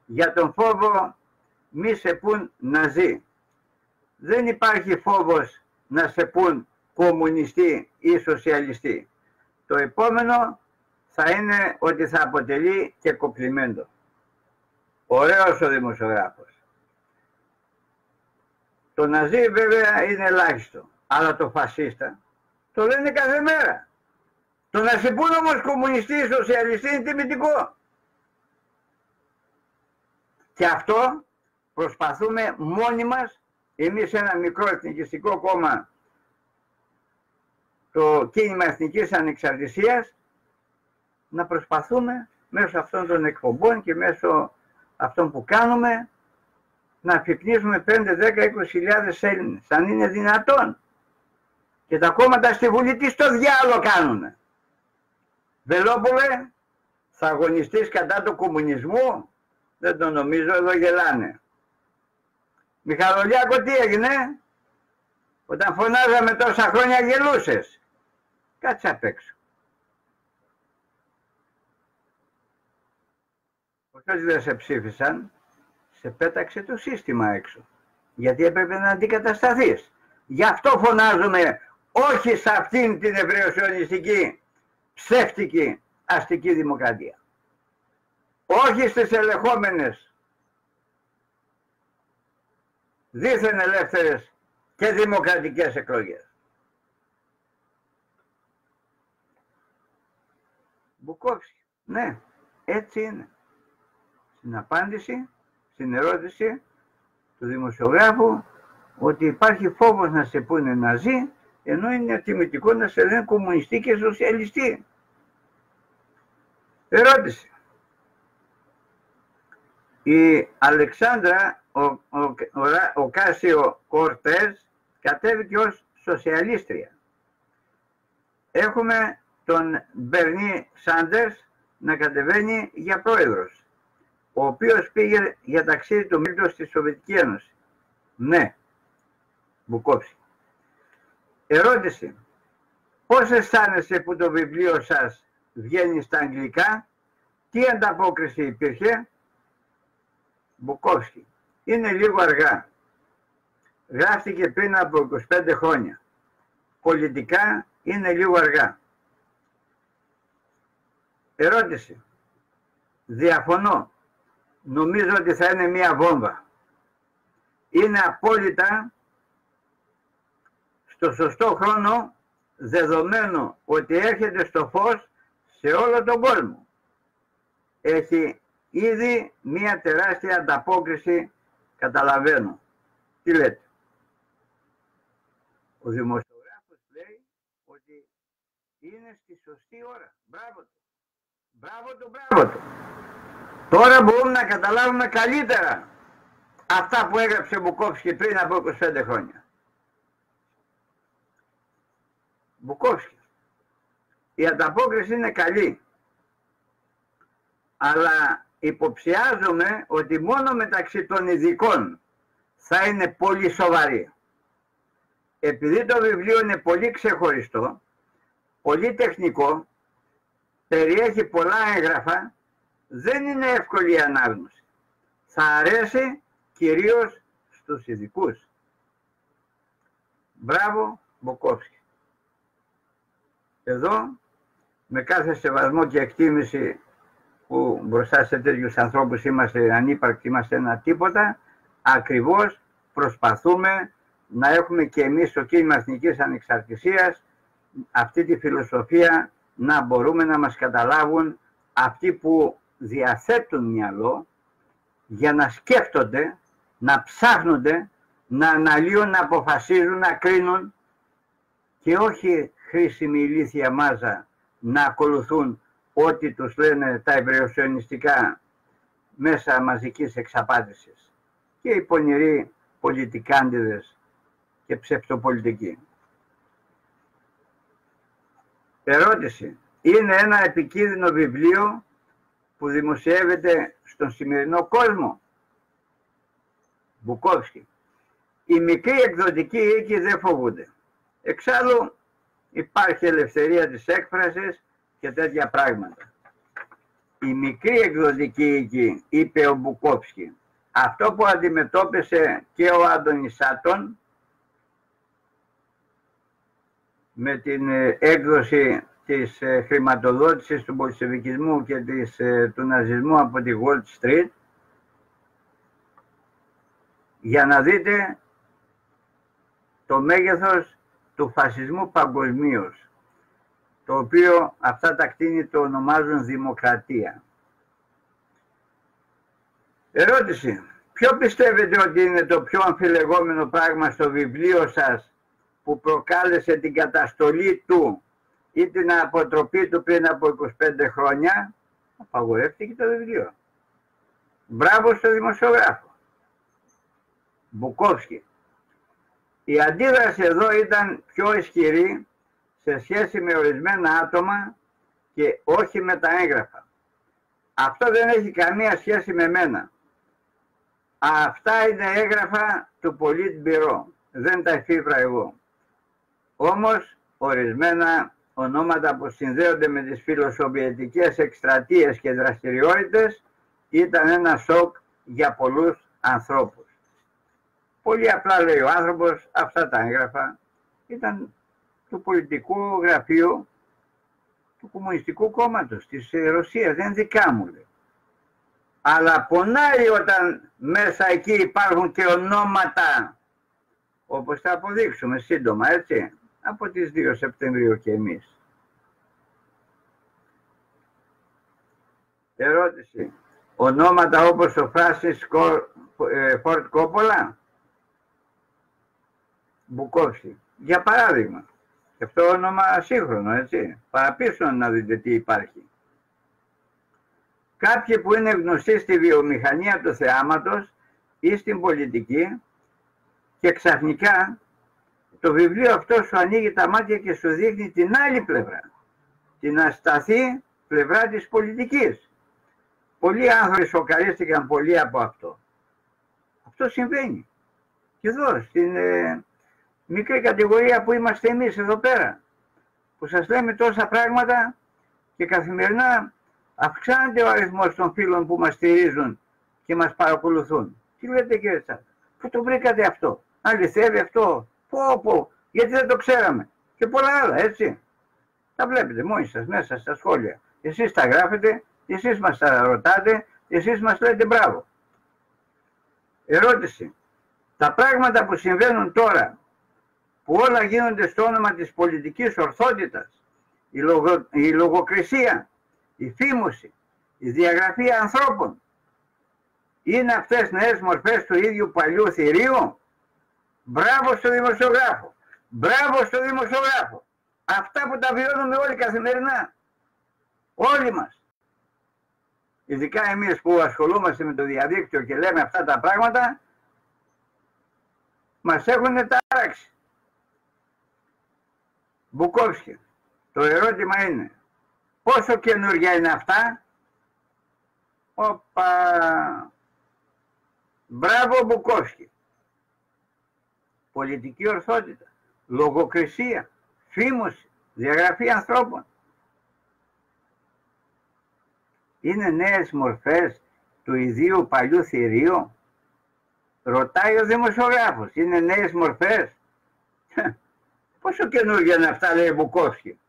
για τον φόβο μη σε πουν Ναζί. Δεν υπάρχει φόβος να σε πουν κομμουνιστή ή σοσιαλιστή. Το επόμενο θα είναι ότι θα αποτελεί και κοπλιμέντο. Ωραίος ο δημοσιογράφος. Το Ναζί βέβαια είναι ελάχιστο, αλλά το φασίστα το λένε κάθε μέρα. Το να σε πούν όμως κομμουνιστή ή σοσιαλιστή είναι τιμητικό. Και αυτό προσπαθούμε μόνοι μας, εμείς ένα μικρό εθνικιστικό κόμμα, το Κίνημα Εθνικής Ανεξαρτησίας, να προσπαθούμε μέσω αυτών των εκπομπών και μέσω αυτών που κάνουμε να αφυπνίσουμε 5, 10, 20.000 Έλληνες, αν είναι δυνατόν. Και τα κόμματα στη Βουλή τι στο διάλογο κάνουνε. Βελόπουλε, θα αγωνιστείς κατά του κομμουνισμού? Δεν το νομίζω, εδώ γελάνε. Μιχαλολιάκο, τι έγινε? Όταν φωνάζαμε τόσα χρόνια γελούσες. Κάτσε απ' έξω. Όσοι δεν σε ψήφισαν, σε πέταξε το σύστημα έξω. Γιατί έπρεπε να αντικατασταθείς. Γι' αυτό φωνάζουμε όχι σε αυτήν την ευρεοσιωνιστική ψεύτικη αστική δημοκρατία. Όχι στις ελεγχόμενες δίθεν ελεύθερες και δημοκρατικές εκλογές. Μπουκόφσκι, ναι, έτσι είναι. Στην απάντηση, στην ερώτηση του δημοσιογράφου, ότι υπάρχει φόβος να σε πούνε Ναζί, ενώ είναι τιμητικό να σε λένε κομμουνιστή και σοσιαλιστή. Ερώτηση. Η Αλεξάνδρα Οκάσιο Κορτέζ κατέβηκε ως σοσιαλίστρια. Έχουμε τον Μπερνί Σάντερς να κατεβαίνει για πρόεδρος, ο οποίος πήγε για ταξίδι του Μίλτο στη Σοβιετική Ένωση. Ναι, Μπουκόφσκι. Ερώτηση. Πώς αισθάνεσαι που το βιβλίο σας βγαίνει στα αγγλικά? Τι ανταπόκριση υπήρχε? Μπουκόφσκι. Είναι λίγο αργά. Γράφτηκε πριν από 25 χρόνια. Πολιτικά είναι λίγο αργά. Ερώτηση. Διαφωνώ. Νομίζω ότι θα είναι μία βόμβα. Είναι απόλυτα στο σωστό χρόνο, δεδομένου ότι έρχεται στο φως σε όλο τον κόσμο. Έχει ήδη μία τεράστια ανταπόκριση, καταλαβαίνω. Τι λέτε? Ο δημοσιογράφος λέει ότι είναι στη σωστή ώρα. Μπράβο του. Μπράβο του, μπράβο του. Τώρα μπορούμε να καταλάβουμε καλύτερα αυτά που έγραψε ο Μπουκόφσκι πριν από 25 χρόνια. Μπουκόφσκι. Η ανταπόκριση είναι καλή. Αλλά υποψιάζομαι ότι μόνο μεταξύ των ειδικών θα είναι πολύ σοβαρή. Επειδή το βιβλίο είναι πολύ ξεχωριστό, πολύ τεχνικό, περιέχει πολλά έγγραφα, δεν είναι εύκολη η ανάγνωση. Θα αρέσει κυρίως στους ειδικούς. Μπράβο, Μπουκόφσκι. Εδώ, με κάθε σεβασμό και εκτίμηση που μπροστά σε τέτοιους ανθρώπους είμαστε ανύπαρκτοι, είμαστε ένα τίποτα, ακριβώς προσπαθούμε να έχουμε και εμείς στο κίνημα εθνικής ανεξαρτησίας αυτή τη φιλοσοφία, να μπορούμε να μας καταλάβουν αυτοί που διαθέτουν μυαλό για να σκέφτονται, να ψάχνονται, να αναλύουν, να αποφασίζουν, να κρίνουν και όχι χρήσιμη ηλίθια μάζα να ακολουθούν ό,τι τους λένε τα ευρεοσιονιστικά μέσα μαζικής εξαπάτησης και οι πονηροί πολιτικάντιδες και ψευτοπολιτικοί. Ερώτηση. Είναι ένα επικίνδυνο βιβλίο που δημοσιεύεται στον σημερινό κόσμο? Μπουκόφσκι. Οι μικροί εκδοτικοί οίκοι δεν φοβούνται. Εξάλλου υπάρχει ελευθερία της έκφρασης και τέτοια πράγματα. Οι μικροί εκδοτικοί οίκοι, είπε ο Μπουκόφσκι, αυτό που αντιμετώπισε και ο Αντωνισάτων με την έκδοση της χρηματοδότησης του μπολσεβικισμού και του ναζισμού από τη Wall Street, για να δείτε το μέγεθος του φασισμού παγκοσμίως, το οποίο αυτά τα κτίνη το ονομάζουν δημοκρατία. Ερώτηση. Ποιο πιστεύετε ότι είναι το πιο αμφιλεγόμενο πράγμα στο βιβλίο σας που προκάλεσε την καταστολή του ή την αποτροπή του πριν από 25 χρόνια? Απαγορεύτηκε το βιβλίο. Μπράβο στο δημοσιογράφο. Μπουκόφσκι. Η αντίδραση εδώ ήταν πιο ισχυρή σε σχέση με ορισμένα άτομα και όχι με τα έγγραφα. Αυτό δεν έχει καμία σχέση με μένα. Αυτά είναι έγγραφα του Politburo, δεν τα εφήβρα εγώ. Όμως ορισμένα ονόματα που συνδέονται με τις φιλοσοβιετικές εκστρατείες και δραστηριότητες ήταν ένα σοκ για πολλούς ανθρώπους. Πολύ απλά λέει ο άνθρωπος, αυτά τα έγγραφα ήταν του πολιτικού γραφείου του Κομμουνιστικού Κόμματος της Ρωσίας, δεν δικά μου, λέει. Αλλά πονάει όταν μέσα εκεί υπάρχουν και ονόματα, όπως θα αποδείξουμε σύντομα, έτσι, από τις 2 Σεπτεμβρίου και εμείς. Ερώτηση. Ονόματα όπως ο Φράνσις Φόρτ Κόπολα? Μπουκόφσκι. Για παράδειγμα. Και αυτό όνομα σύγχρονο, έτσι. Παραπίσω να δείτε τι υπάρχει. κάποιοι που είναι γνωστοί στη βιομηχανία του θεάματος ή στην πολιτική και ξαφνικά το βιβλίο αυτό σου ανοίγει τα μάτια και σου δείχνει την άλλη πλευρά, την ασταθή πλευρά της πολιτικής. Πολλοί άνθρωποι σοκαρίστηκαν πολύ από αυτό. Αυτό συμβαίνει. Και εδώ, στην μικρή κατηγορία που είμαστε εμείς εδώ πέρα, που σας λέμε τόσα πράγματα και καθημερινά αυξάνεται ο αριθμός των φίλων που μας στηρίζουν και μας παρακολουθούν. Τι λέτε κύριε Τσάκα, πού το βρήκατε αυτό, αληθεύει αυτό, πω, γιατί δεν το ξέραμε, και πολλά άλλα, έτσι. Τα βλέπετε μόνοι σας μέσα στα σχόλια. Εσείς τα γράφετε, εσείς μας τα ρωτάτε, εσείς μας λέτε μπράβο. Ερώτηση. Τα πράγματα που συμβαίνουν τώρα, που όλα γίνονται στο όνομα της πολιτικής ορθότητας, η λογοκρισία, η φήμωση, η διαγραφή ανθρώπων, είναι αυτές νέες μορφές του ίδιου παλιού θηρίου? Μπράβο στο δημοσιογράφο. Μπράβο στο δημοσιογράφο. Αυτά που τα βιώνουμε όλοι καθημερινά. Όλοι μας. Ειδικά εμείς που ασχολούμαστε με το διαδίκτυο και λέμε αυτά τα πράγματα, μας έχουν ταράξει. Μπουκόφσκι, το ερώτημα είναι, πόσο καινούργια είναι αυτά? Μπράβο Μπουκόφσκι. Πολιτική ορθότητα, λογοκρισία, φήμωση, διαγραφή ανθρώπων. Είναι νέες μορφές του ιδίου παλιού θηρίου? Ρωτάει ο δημοσιογράφος, είναι νέες μορφές? Πόσο καινούργια είναι αυτά, λέει Μπουκόφσκι.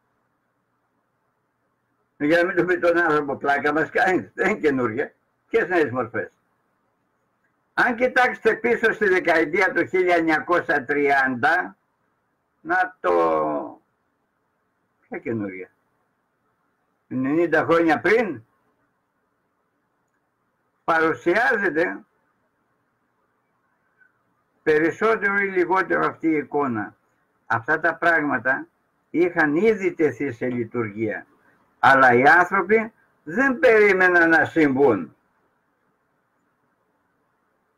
Για να μην το πει τον άνθρωπο, πλάκα μας κάνει, δεν είναι καινούργια. Ποιες νέες μορφές? Αν κοιτάξετε πίσω στη δεκαετία του 1930, να το... Ποια καινούργια? 90 χρόνια πριν, παρουσιάζεται περισσότερο ή λιγότερο αυτή η εικόνα. Αυτά τα πράγματα είχαν ήδη τεθεί σε λειτουργία, αλλά οι άνθρωποι δεν περίμεναν να συμβούν.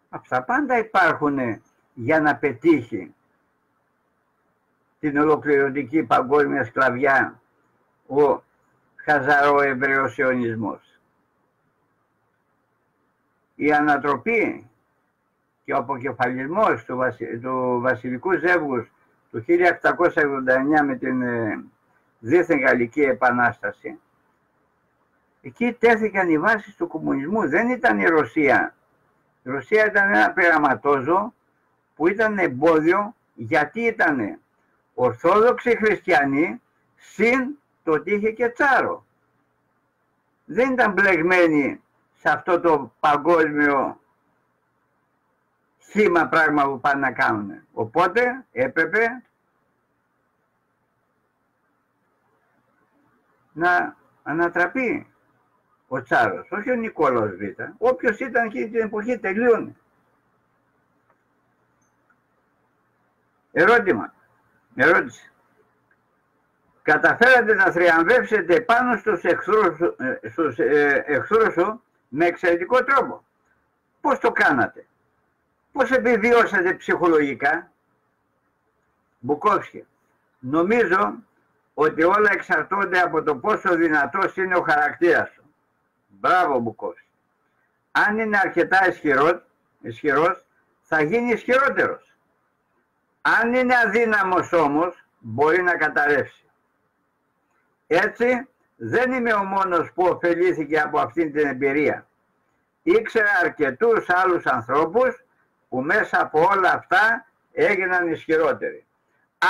Αυτά πάντα υπάρχουν για να πετύχει την ολοκληρωτική παγκόσμια σκλαβιά ο χαζαροεβραιοσιονισμός. Η ανατροπή και ο αποκεφαλισμός του βασιλικού ζεύγους του 1789 με την δίθεν Γαλλική Επανάσταση, εκεί τέθηκαν οι βάσεις του κομμουνισμού. Δεν ήταν η Ρωσία. Η Ρωσία ήταν ένα πειραματόζω που ήταν εμπόδιο, γιατί ήταν ορθόδοξοι χριστιανοί συν το ότι είχε και τσάρο. Δεν ήταν μπλεγμένοι σε αυτό το παγκόσμιο χύμα πράγμα που πάνε να κάνουν. Οπότε έπρεπε να ανατραπεί ο Τσάρος, όχι ο Νικόλαος Β. Όποιος ήταν εκείνη την εποχή τελείωνε. Ερώτηση. Καταφέρατε να θριαμβεύσετε πάνω στους εχθρούς σου με εξαιρετικό τρόπο. Πώς το κάνατε? Πώς επιβιώσατε ψυχολογικά? Μπουκόφσκι, νομίζω ότι όλα εξαρτώνται από το πόσο δυνατός είναι ο χαρακτήρας σου. Μπράβο Μπουκόφσκι. Αν είναι αρκετά ισχυρός, θα γίνει ισχυρότερος. Αν είναι αδύναμος όμως, μπορεί να καταρρεύσει. Έτσι, δεν είμαι ο μόνος που ωφελήθηκε από αυτήν την εμπειρία. Ήξερα αρκετούς άλλους ανθρώπους που μέσα από όλα αυτά έγιναν ισχυρότεροι.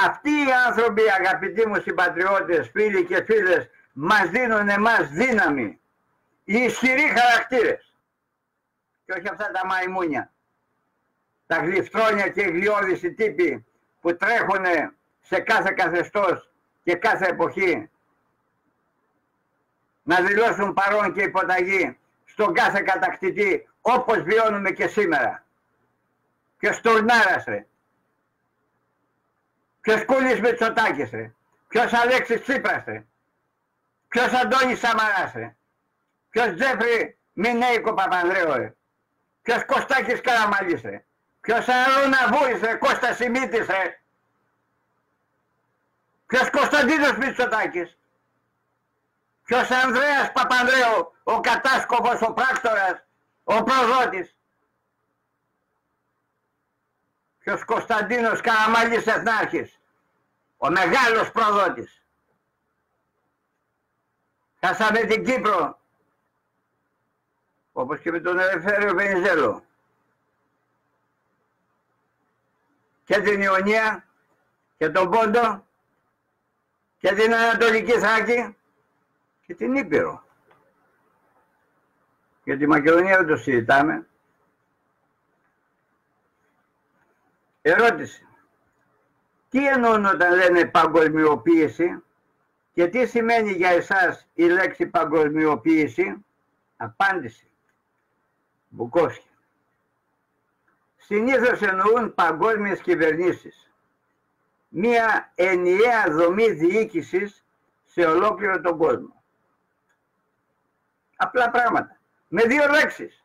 Αυτοί οι άνθρωποι, αγαπητοί μου συμπατριώτες, φίλοι και φίλες, μας δίνουν εμάς δύναμη. Οι ισχυροί χαρακτήρες. Και όχι αυτά τα μαϊμούνια. Τα γλυφτρόνια και γλιώδεις οι τύποι που τρέχουν σε κάθε καθεστώς και κάθε εποχή να δηλώσουν παρόν και υποταγή στον κάθε κατακτητή, όπως βιώνουμε και σήμερα. Ποιος Τουρνάρας ρε, ποιος Κούλης Μητσοτάκης ρε, ποιος Αλέξης Τσίπρας ρε, ποιος Αντώνης Σαμαράς ρε, Ποιος Τζέφρι Μινέικο Παπανδρέου, ποιος Κωστάκης Καραμαλής, ποιος Αρώναβούης, Κώστας Σιμίτης, ποιος Κωνσταντίνος Μητσοτάκης, ποιος Ανδρέας Παπανδρέου, ο κατάσκοπος, ο πράκτορας, ο προδότης, ποιος Κωνσταντίνος Καραμαλής Εθνάρχης, ο μεγάλος προδότης. Χάσαμε την Κύπρο, όπως και με τον Ελευθέριο Βενιζέλο, και την Ιωνία και τον Πόντο και την Ανατολική Θράκη και την Ήπειρο. Για τη Μακεδονία δεν το συζητάμε. Ερώτηση. Τι εννοούν όταν λένε παγκοσμιοποίηση και τι σημαίνει για εσάς η λέξη παγκοσμιοποίηση? Απάντηση. Μπουκόσκι. Συνήθως εννοούν παγκόσμιες κυβερνήσεις. Μία ενιαία δομή διοίκησης σε ολόκληρο τον κόσμο. Απλά πράγματα. Με δύο λέξεις.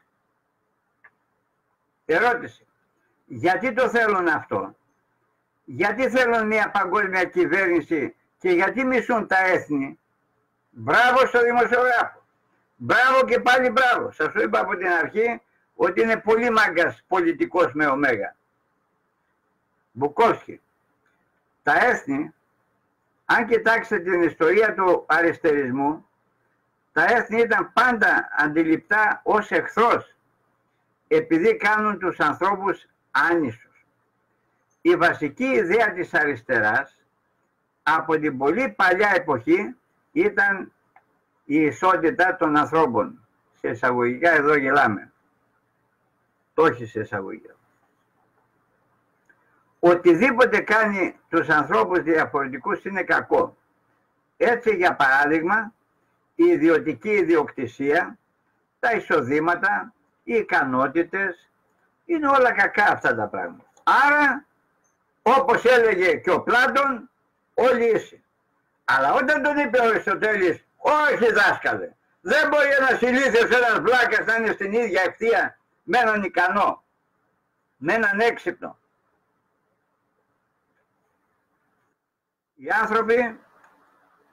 Ερώτηση. Γιατί το θέλουν αυτό? Γιατί θέλουν μια παγκόσμια κυβέρνηση και γιατί μισούν τα έθνη? Μπράβο στο δημοσιογράφο. Μπράβο και πάλι μπράβο. Σας το είπα από την αρχή ότι είναι πολύ μάγκας πολιτικός με ωμέγα. Μπουκόσκι. Τα έθνη, αν κοιτάξετε την ιστορία του αριστερισμού, τα έθνη ήταν πάντα αντιληπτά ως εχθρός, επειδή κάνουν τους ανθρώπους άνισους. Η βασική ιδέα της αριστεράς από την πολύ παλιά εποχή ήταν η ισότητα των ανθρώπων. Σε εισαγωγικά εδώ γελάμε. Το όχι σε εισαγωγικά. Οτιδήποτε κάνει τους ανθρώπους διαφορετικούς είναι κακό. Έτσι, για παράδειγμα, η ιδιωτική ιδιοκτησία, τα εισοδήματα, οι ικανότητες, είναι όλα κακά αυτά τα πράγματα. Άρα, όπως έλεγε και ο Πλάτων, όλοι ίσοι. Αλλά όταν τον είπε ο Αριστοτέλης, όχι δάσκαλε, δεν μπορεί ένας ηλίθιος, ένας βλάκας να είναι στην ίδια ευθεία με έναν ικανό, με έναν έξυπνο. Οι άνθρωποι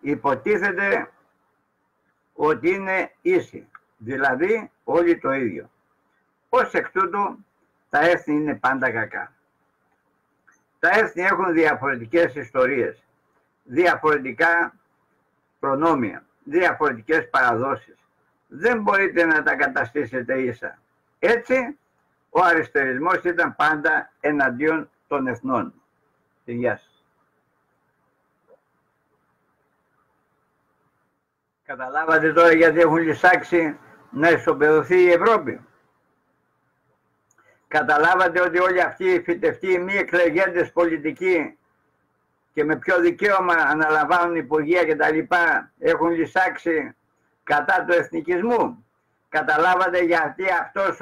υποτίθεται ότι είναι ίσοι, δηλαδή όλοι το ίδιο. Ως εκ τούτου τα έθνη είναι πάντα κακά. Τα έθνη έχουν διαφορετικές ιστορίες, διαφορετικά προνόμια, διαφορετικές παραδόσεις. Δεν μπορείτε να τα καταστήσετε ίσα. Έτσι, ο αριστερισμός ήταν πάντα εναντίον των εθνών. Γεια σας. Καταλάβατε τώρα γιατί έχουν λυσάξει να ισοπεδωθεί η Ευρώπη? Καταλάβατε ότι όλοι αυτοί οι φυτευτοί, οι μη εκλεγέντες πολιτικοί και με ποιο δικαίωμα αναλαμβάνουν υπουργεία και τα λοιπά έχουν λυσάξει κατά του εθνικισμού? Καταλάβατε γιατί αυτός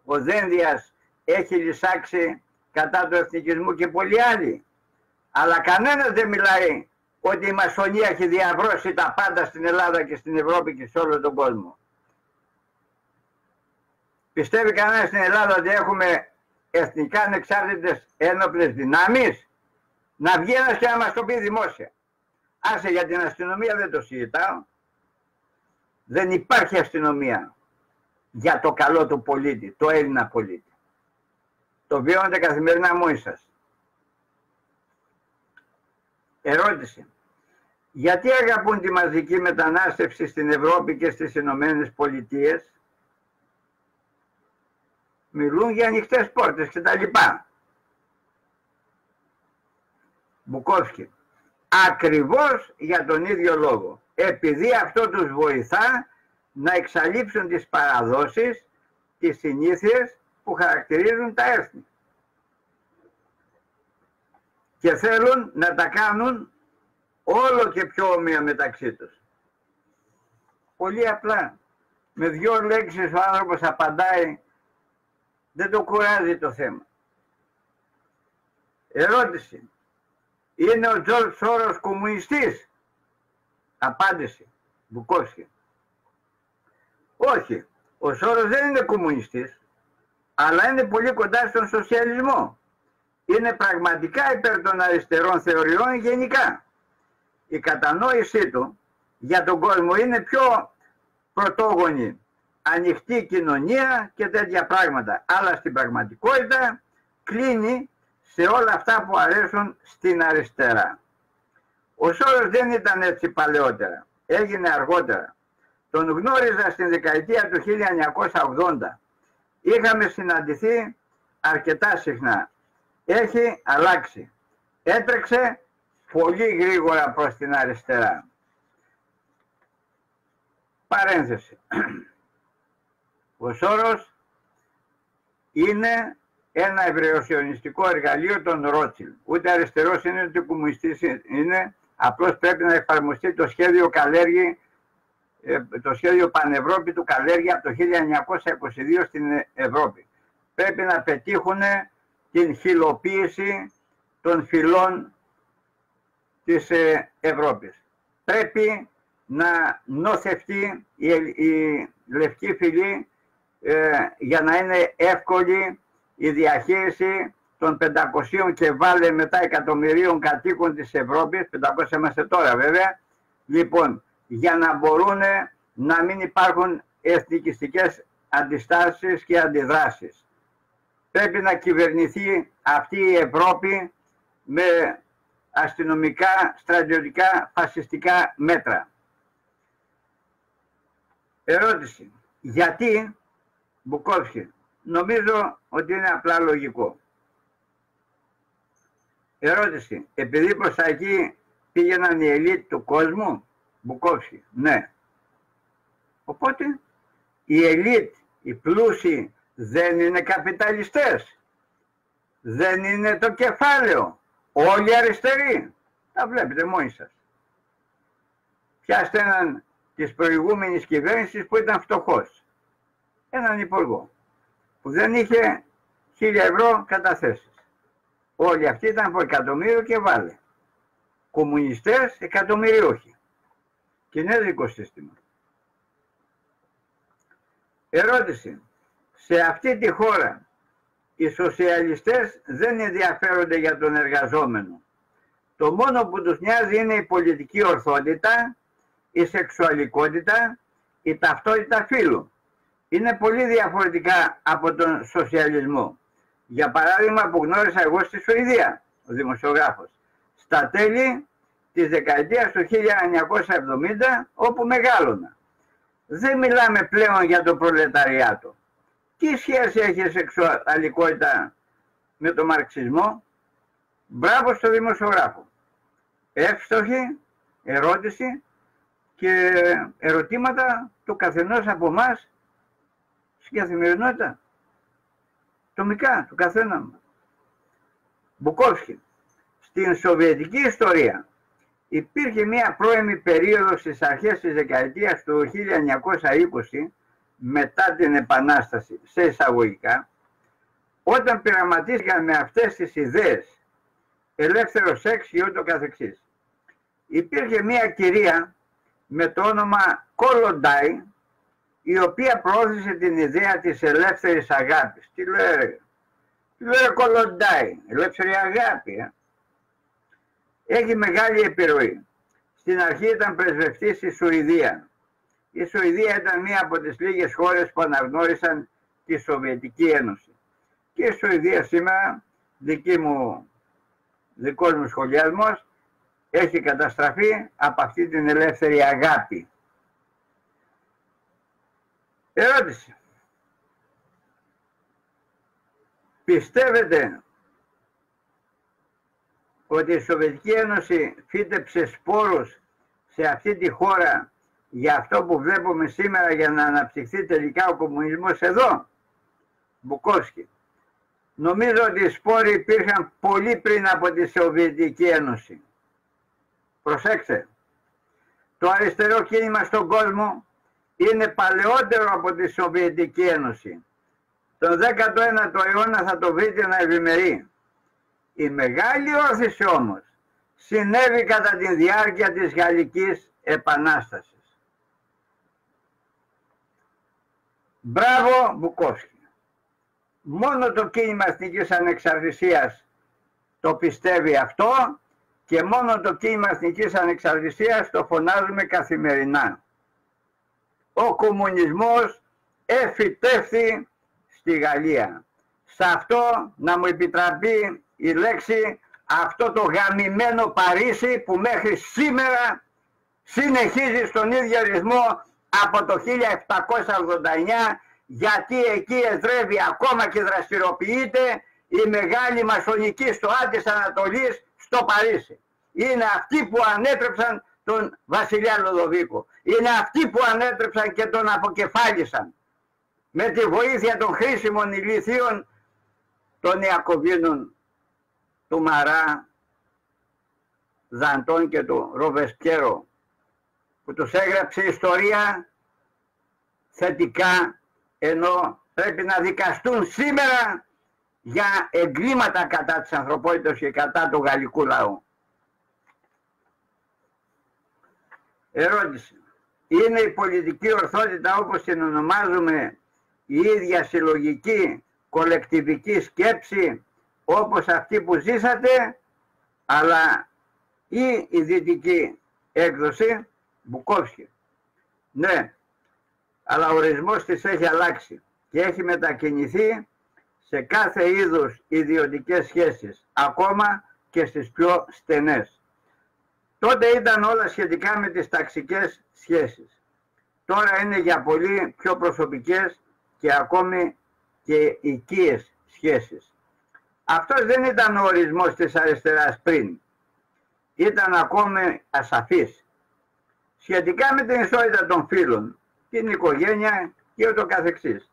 ο Δένδιας έχει λυσάξει κατά του εθνικισμού και πολλοί άλλοι? Αλλά κανένας δεν μιλάει ότι η μασονία έχει διαβρώσει τα πάντα στην Ελλάδα και στην Ευρώπη και σε όλο τον κόσμο. Πιστεύει κανένας στην Ελλάδα ότι έχουμε εθνικά ανεξάρτητες ένοπλες δυνάμεις? Να βγει ένας και να μας το πει δημόσια. Άσε, για την αστυνομία δεν το συζητάω. Δεν υπάρχει αστυνομία για το καλό του πολίτη, το Έλληνα πολίτη. Το βιώνετε καθημερινά μόνοι σας. Ερώτηση. Γιατί αγαπούν τη μαζική μετανάστευση στην Ευρώπη και στις Ηνωμένες Πολιτείες? Μιλούν για ανοιχτές πόρτες και τα λοιπά. Μπουκόσκι. Ακριβώς για τον ίδιο λόγο. Επειδή αυτό τους βοηθά να εξαλείψουν τις παραδόσεις, τις συνήθειες που χαρακτηρίζουν τα έθνη. Και θέλουν να τα κάνουν όλο και πιο όμοια μεταξύ τους. Πολύ απλά. Με δύο λέξεις ο άνθρωπος απαντάει, δεν το κουράζει το θέμα. Ερώτηση. Είναι ο Τζορτζ Σόρος κομμουνιστής? Απάντηση. Μπουκόσκι. Όχι. Ο Σόρος δεν είναι κομμουνιστής, αλλά είναι πολύ κοντά στον σοσιαλισμό. Είναι πραγματικά υπέρ των αριστερών θεωριών γενικά. Η κατανόησή του για τον κόσμο είναι πιο πρωτόγονη, ανοιχτή κοινωνία και τέτοια πράγματα. Αλλά στην πραγματικότητα κλείνει σε όλα αυτά που αρέσουν στην αριστερά. Ο Σόρος δεν ήταν έτσι παλαιότερα, έγινε αργότερα. Τον γνώριζα στην δεκαετία του 1980. Είχαμε συναντηθεί αρκετά συχνά. Έχει αλλάξει. Έτρεξε πολύ γρήγορα προς την αριστερά. Παρένθεση. Ο Σόρος είναι ένα ευρεοσιονιστικό εργαλείο των Ρότσιλντ. Ούτε αριστερός είναι, ούτε κομμουνιστής είναι. Απλώς πρέπει να εφαρμοστεί το σχέδιο Καλέργη, το σχέδιο Πανευρώπη του Καλέργη από το 1922 στην Ευρώπη. Πρέπει να πετύχουν την χυλοποίηση των φυλών της Ευρώπης. Πρέπει να νοθευτεί η λευκή φυλή για να είναι εύκολη η διαχείριση των 500 και βάλε μετά εκατομμυρίων κατοίκων της Ευρώπης, 500 είμαστε τώρα βέβαια, λοιπόν, για να μπορούν να μην υπάρχουν εθνικιστικές αντιστάσεις και αντιδράσεις. Πρέπει να κυβερνηθεί αυτή η Ευρώπη με αστυνομικά, στρατιωτικά, φασιστικά μέτρα. Ερώτηση. Γιατί, Μπουκόφσκι? Νομίζω ότι είναι απλά λογικό. Ερώτηση. Επειδή προς τα εκεί πήγαιναν οι ελίτ του κόσμου, Μπουκόφσκι? Ναι. Οπότε οι ελίτ, οι πλούσιοι δεν είναι καπιταλιστές. Δεν είναι το κεφάλαιο. Όλοι αριστεροί. Τα βλέπετε μόνοι σας. Πιάστε έναν της προηγούμενης κυβέρνησης που ήταν φτωχός. Έναν υπουργό που δεν είχε 1.000 ευρώ καταθέσεις. Όλοι αυτοί ήταν από εκατομμύριο και βάλε. Κομμουνιστές εκατομμυριούχοι. Κινέζικο σύστημα. Ερώτηση. Σε αυτή τη χώρα οι σοσιαλιστές δεν ενδιαφέρονται για τον εργαζόμενο. Το μόνο που τους νοιάζει είναι η πολιτική ορθότητα, η σεξουαλικότητα, η ταυτότητα φύλου. Είναι πολύ διαφορετικά από τον σοσιαλισμό. Για παράδειγμα που γνώρισα εγώ στη Σουηδία, ο δημοσιογράφος, στα τέλη της δεκαετίας του 1970, όπου μεγάλωνα. Δεν μιλάμε πλέον για το προλεταριάτο. Τι σχέση έχει η σεξουαλικότητα με τον μαρξισμό? Μπράβο στο δημοσιογράφο. Εύστοχη ερώτηση και ερωτήματα του καθενός από εμάς στην καθημερινότητα. Τομικά του καθένα μας. Μπουκόφσκι. Στην σοβιετική ιστορία υπήρχε μια πρώιμη περίοδος στις αρχές της δεκαετίας του 1920, μετά την Επανάσταση, σε εισαγωγικά, όταν πειραματίστηκαν με αυτές τις ιδέες, ελεύθερο σεξ και ούτω καθεξής. Υπήρχε μια κυρία με το όνομα Κολοντάι, η οποία προώθησε την ιδέα της ελεύθερης αγάπης. Τι λέει Κολοντάι, ελεύθερη αγάπη. Έχει μεγάλη επιρροή. Στην αρχή ήταν πρεσβευτής στη Σουηδία. Η Σουηδία ήταν μία από τις λίγες χώρες που αναγνώρισαν τη Σοβιετική Ένωση. Και η Σουηδία σήμερα, δικός μου σχολιασμός, έχει καταστραφεί από αυτή την ελεύθερη αγάπη. Ερώτηση. Πιστεύετε ότι η Σοβιετική Ένωση φύτεψε σπόρους σε αυτή τη χώρα για αυτό που βλέπουμε σήμερα, για να αναπτυχθεί τελικά ο κομμουνισμός εδώ? Μπουκόφσκι. Νομίζω ότι οι σπόροι υπήρχαν πολύ πριν από τη Σοβιετική Ένωση. Προσέξτε. Το αριστερό κίνημα στον κόσμο είναι παλαιότερο από τη Σοβιετική Ένωση. Τον 19ο αιώνα θα το βρείτε να ευημερεί. Η μεγάλη όθηση όμως συνέβη κατά τη διάρκεια της Γαλλικής Επανάστασης. Μπράβο Μπουκόφσκι. Μόνο το κίνημα Εθνικής Ανεξαρτησίας το πιστεύει αυτό και μόνο το κίνημα Εθνικής Ανεξαρτησίας το φωνάζουμε καθημερινά. Ο κομμουνισμός εφυτεύθη στη Γαλλία. Σε αυτό να μου επιτραπεί η λέξη, αυτό το γαμημένο Παρίσι που μέχρι σήμερα συνεχίζει στον ίδιο ρυθμό από το 1789, γιατί εκεί εδρεύει ακόμα και δραστηριοποιείται η μεγάλη μασονική στοά της Ανατολής στο Παρίσι. Είναι αυτοί που ανέτρεψαν τον βασιλιά Λουδοβίκο. Είναι αυτοί που ανέτρεψαν και τον αποκεφάλισαν με τη βοήθεια των χρήσιμων ηλίθιων των Ιακωβίνων, του Μαρά, Δαντών και του Ροβεσπιέρο, που τους έγραψε ιστορία θετικά, ενώ πρέπει να δικαστούν σήμερα για εγκλήματα κατά της ανθρωπότητας και κατά του γαλλικού λαού. Ερώτηση. Είναι η πολιτική ορθότητα, όπως την ονομάζουμε, η ίδια συλλογική κολεκτιβική σκέψη όπως αυτή που ζήσατε, αλλά ή η δυτική έκδοση? Μπουκόφσκι. Ναι, αλλά ο ορισμός της έχει αλλάξει και έχει μετακινηθεί σε κάθε είδους ιδιωτικές σχέσεις, ακόμα και στις πιο στενές. Τότε ήταν όλα σχετικά με τις ταξικές σχέσεις. Τώρα είναι για πολύ πιο προσωπικές και ακόμη και οικίες σχέσεις. Αυτός δεν ήταν ο ορισμός της αριστεράς πριν. Ήταν ακόμη ασαφής. Σχετικά με την ισότητα των φύλων, την οικογένεια και ούτω καθεξής.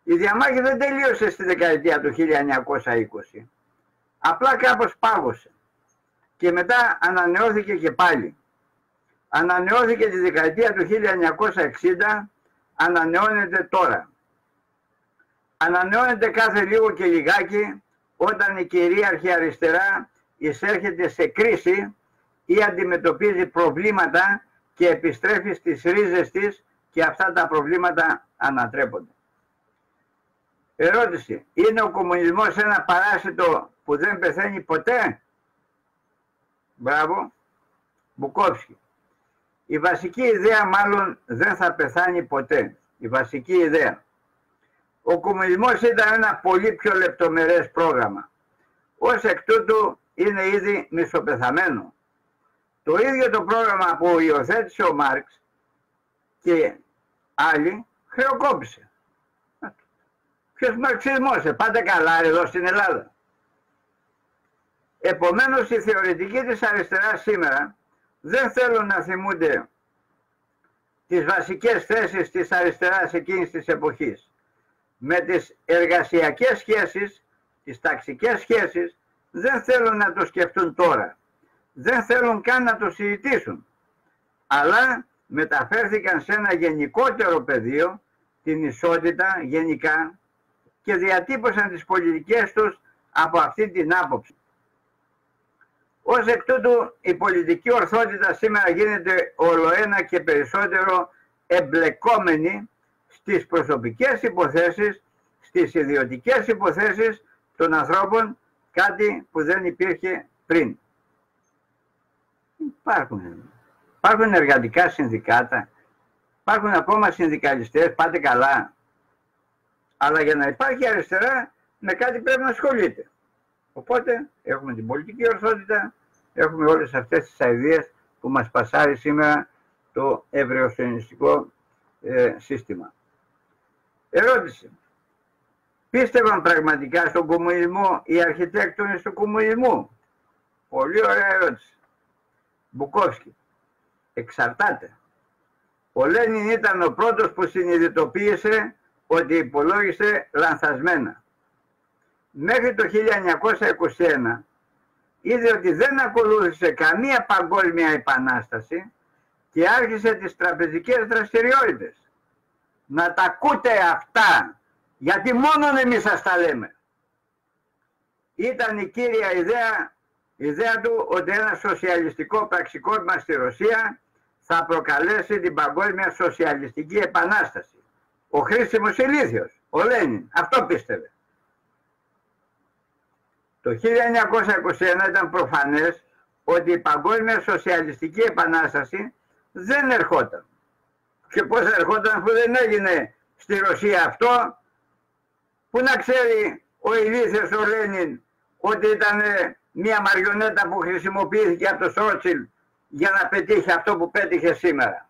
Η διαμάχη δεν τελείωσε στη δεκαετία του 1920. Απλά κάπως πάγωσε. Και μετά ανανεώθηκε και πάλι. Ανανεώθηκε τη δεκαετία του 1960, ανανεώνεται τώρα. Ανανεώνεται κάθε λίγο και λιγάκι όταν η κυρίαρχη αριστερά εισέρχεται σε κρίση ή αντιμετωπίζει προβλήματα και επιστρέφει στις ρίζες της και αυτά τα προβλήματα ανατρέπονται. Ερώτηση. Είναι ο κομμουνισμός ένα παράσιτο που δεν πεθαίνει ποτέ? Μπράβο. Μπουκόφσκι. Η βασική ιδέα μάλλον δεν θα πεθάνει ποτέ. Η βασική ιδέα. Ο κομμουνισμός ήταν ένα πολύ πιο λεπτομερές πρόγραμμα. Ως εκ τούτου είναι ήδη μισοπεθαμένο. Το ίδιο το πρόγραμμα που υιοθέτησε ο Μάρξ και άλλοι χρεοκόπησε. Ποιος μαρξισμός, πάτε καλά εδώ στην Ελλάδα. Επομένως οι θεωρητικοί της αριστεράς σήμερα δεν θέλουν να θυμούνται τις βασικές θέσεις της αριστεράς εκείνης της εποχής. Με τις εργασιακές σχέσεις, τις ταξικές σχέσεις, δεν θέλουν να το σκεφτούν τώρα. Δεν θέλουν καν να το συζητήσουν. Αλλά μεταφέρθηκαν σε ένα γενικότερο πεδίο, την ισότητα γενικά, και διατύπωσαν τις πολιτικές τους από αυτή την άποψη. Ως εκ τούτου η πολιτική ορθότητα σήμερα γίνεται ολοένα και περισσότερο εμπλεκόμενη στις προσωπικές υποθέσεις, στις ιδιωτικές υποθέσεις των ανθρώπων, κάτι που δεν υπήρχε πριν. Υπάρχουν εργατικά συνδικάτα, υπάρχουν ακόμα συνδικαλιστές, πάτε καλά. Αλλά για να υπάρχει αριστερά, με κάτι πρέπει να ασχολείται. Οπότε έχουμε την πολιτική ορθότητα, έχουμε όλες αυτές τις αηδίες που μας πασάρει σήμερα το ευρεοσιωνιστικό σύστημα. Ερώτηση. Πίστευαν πραγματικά στον κομμουνισμό οι αρχιτέκτονες του κομμουνισμού? Πολύ ωραία ερώτηση. Μπουκόφσκι. Εξαρτάται. Ο Λένιν ήταν ο πρώτος που συνειδητοποίησε ότι υπολόγισε λανθασμένα. Μέχρι το 1921 είδε ότι δεν ακολούθησε καμία παγκόσμια επανάσταση και άρχισε τις τραπεζικές δραστηριότητες. Να τα ακούτε αυτά, γιατί μόνον εμείς σας τα λέμε. Ήταν η κύρια ιδέα του ότι ένα σοσιαλιστικό πραξικόπημα στη Ρωσία θα προκαλέσει την παγκόσμια σοσιαλιστική επανάσταση. Ο Χρήσιμος ηλίθιος, ο Λένιν, αυτό πίστευε. Το 1921 ήταν προφανές ότι η παγκόσμια σοσιαλιστική επανάσταση δεν ερχόταν. Και πώς ερχόταν αφού δεν έγινε στη Ρωσία αυτό, που να ξέρει ο ηλίθιος ο Λένιν ότι ήταν μια μαριονέτα που χρησιμοποιήθηκε από το Σόρτσιλ για να πετύχει αυτό που πέτυχε σήμερα.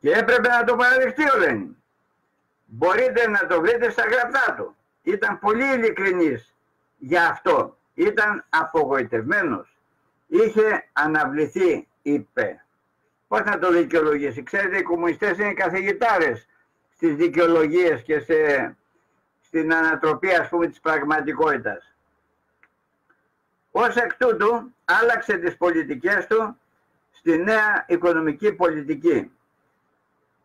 Και έπρεπε να το παραδεχτεί ο Λένιν. Μπορείτε να το βρείτε στα γραπτά του. Ήταν πολύ ειλικρινής για αυτό. Ήταν απογοητευμένος. Είχε αναβληθεί, είπε. Πώς να το δικαιολογήσει? Ξέρετε, οι κομμουνιστές είναι καθηγητάρες στις δικαιολογίες και στην ανατροπή, ας πούμε, της πραγματικότητας. Ως εκ τούτου άλλαξε τις πολιτικές του στη νέα οικονομική πολιτική,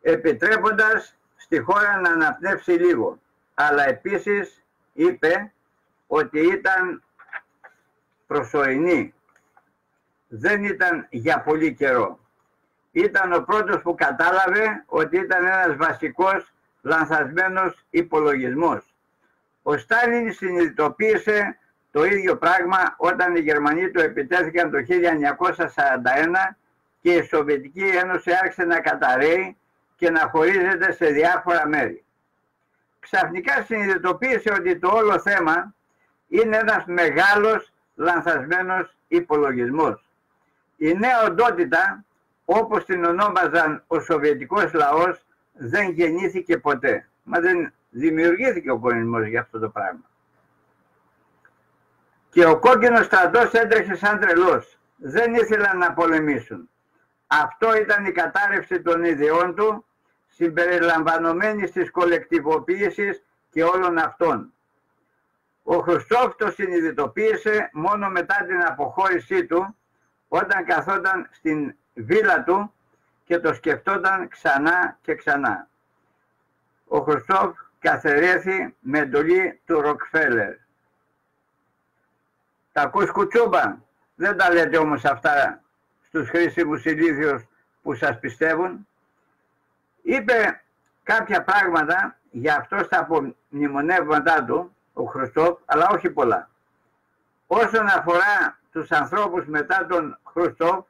επιτρέποντας στη χώρα να αναπνεύσει λίγο. Αλλά επίσης είπε ότι ήταν προσωρινή. Δεν ήταν για πολύ καιρό. Ήταν ο πρώτος που κατάλαβε ότι ήταν ένας βασικός λανθασμένος υπολογισμός. Ο Στάλιν συνειδητοποίησε το ίδιο πράγμα όταν οι Γερμανοί του επιτέθηκαν το 1941 και η Σοβιετική Ένωση άρχισε να καταρρέει και να χωρίζεται σε διάφορα μέρη. Ξαφνικά συνειδητοποίησε ότι το όλο θέμα είναι ένας μεγάλος λανθασμένος υπολογισμός. Η νέα οντότητα, όπως την ονόμαζαν ο Σοβιετικός λαός, δεν γεννήθηκε ποτέ. Μα δεν δημιουργήθηκε ο κομμουνισμός για αυτό το πράγμα. Και ο κόκκινος στρατός έτρεχε σαν τρελός. Δεν ήθελαν να πολεμήσουν. Αυτό ήταν η κατάρρευση των ιδεών του, συμπεριλαμβανομένης της κολεκτιβοποίησης και όλων αυτών. Ο Χρουστσόφ το συνειδητοποίησε μόνο μετά την αποχώρησή του, όταν καθόταν στην βίλα του και το σκεφτόταν ξανά και ξανά. Ο Χρουστσόφ καθαιρέθη με εντολή του Ροκφέλερ. Τα ακούς, Κουτσούμπα? Δεν τα λέτε όμως αυτά στους χρήσιμους ηλίθιους που σας πιστεύουν. Είπε κάποια πράγματα για αυτό στα απομνημονεύματά του, ο Χρουστσόφ, αλλά όχι πολλά. Όσον αφορά τους ανθρώπους μετά τον Χρουστσόφ,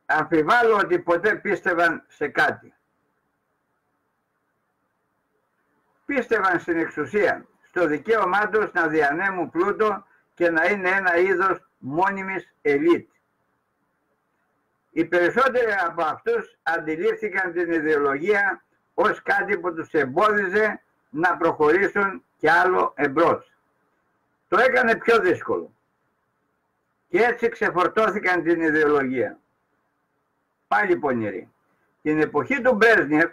αμφιβάλλω ότι ποτέ πίστευαν σε κάτι. Πίστευαν στην εξουσία, στο δικαίωμά τους να διανέμουν πλούτο και να είναι ένα είδος μόνιμης ελίτ. Οι περισσότεροι από αυτούς αντιλήφθηκαν την ιδεολογία ως κάτι που τους εμπόδιζε να προχωρήσουν κι άλλο εμπρός. Το έκανε πιο δύσκολο. Και έτσι ξεφορτώθηκαν την ιδεολογία. Πάλι πονηροί. Την εποχή του Μπρέζνιεφ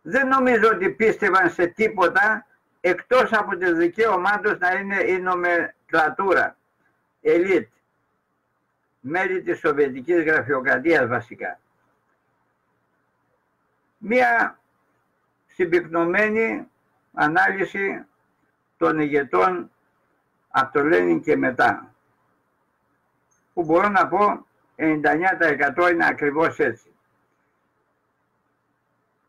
δεν νομίζω ότι πίστευαν σε τίποτα εκτός από το δικαίωμά τους να είναι η νομενκλατούρα, ελίτ, μέλη της Σοβιετικής γραφειοκρατίας βασικά. Μία συμπυκνωμένη ανάλυση των ηγετών από το Λένιν και μετά, που μπορώ να πω 99% είναι ακριβώς έτσι.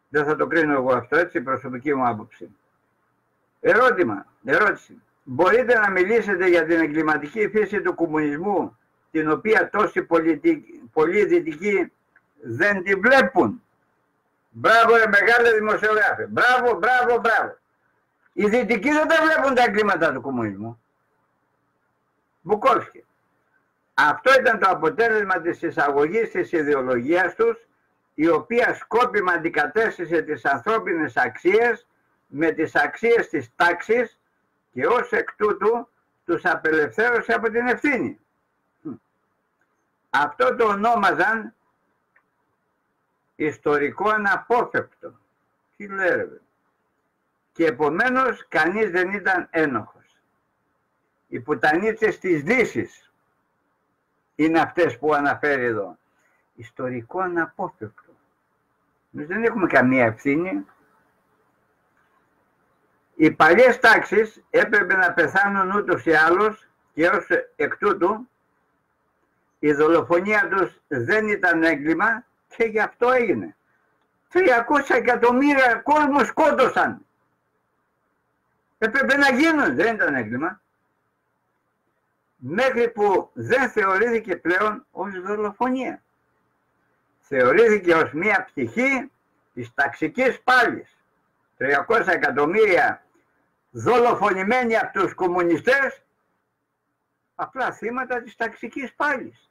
Δεν θα το κρίνω εγώ αυτό, έτσι, προσωπική μου άποψη. Ερώτηση. Μπορείτε να μιλήσετε για την εγκληματική φύση του κομμουνισμού, την οποία τόσοι πολλοί δυτικοί δεν τη βλέπουν? Μπράβο ρε μεγάλε δημοσιογράφε. Μπράβο. Οι δυτικοί δεν τα βλέπουν τα εγκλήματα του κομμουνισμού. Μπουκόφσκι. Αυτό ήταν το αποτέλεσμα της εισαγωγής της ιδεολογίας τους, η οποία σκόπιμα αντικατέστησε τις ανθρώπινες αξίες με τις αξίες της τάξης και ως εκ τούτου τους απελευθέρωσε από την ευθύνη. Αυτό το ονόμαζαν ιστορικό αναπόφευκτο. Τι λέει? Και επομένως κανείς δεν ήταν ένοχος. Οι πουτανίτσες της Δύσης είναι αυτές που αναφέρει εδώ. Ιστορικό αναπόφευκτο. Εμείς δεν έχουμε καμία ευθύνη. Οι παλιές τάξεις έπρεπε να πεθάνουν ούτως ή άλλως και ως εκ τούτου η δολοφονία τους δεν ήταν έγκλημα και γι' αυτό έγινε. 300 εκατομμύρια κόσμο σκότωσαν. Έπρεπε να γίνουν, δεν ήταν έγκλημα. Μέχρι που δεν θεωρήθηκε πλέον ως δολοφονία. Θεωρήθηκε ως μία πτυχή της ταξικής πάλης. 300 εκατομμύρια δολοφονημένοι από τους κομμουνιστές, απλά θύματα της ταξικής πάλης.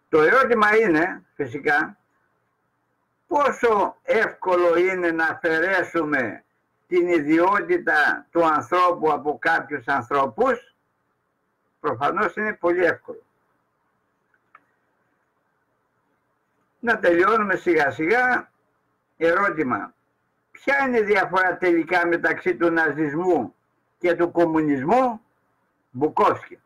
Το ερώτημα είναι, φυσικά, πόσο εύκολο είναι να αφαιρέσουμε την ιδιότητα του ανθρώπου από κάποιους ανθρώπους. Προφανώς είναι πολύ εύκολο. Να τελειώνουμε σιγά σιγά. Ερώτημα. Ποια είναι η διαφορά τελικά μεταξύ του ναζισμού και του κομμουνισμού? Μπουκόφσκι.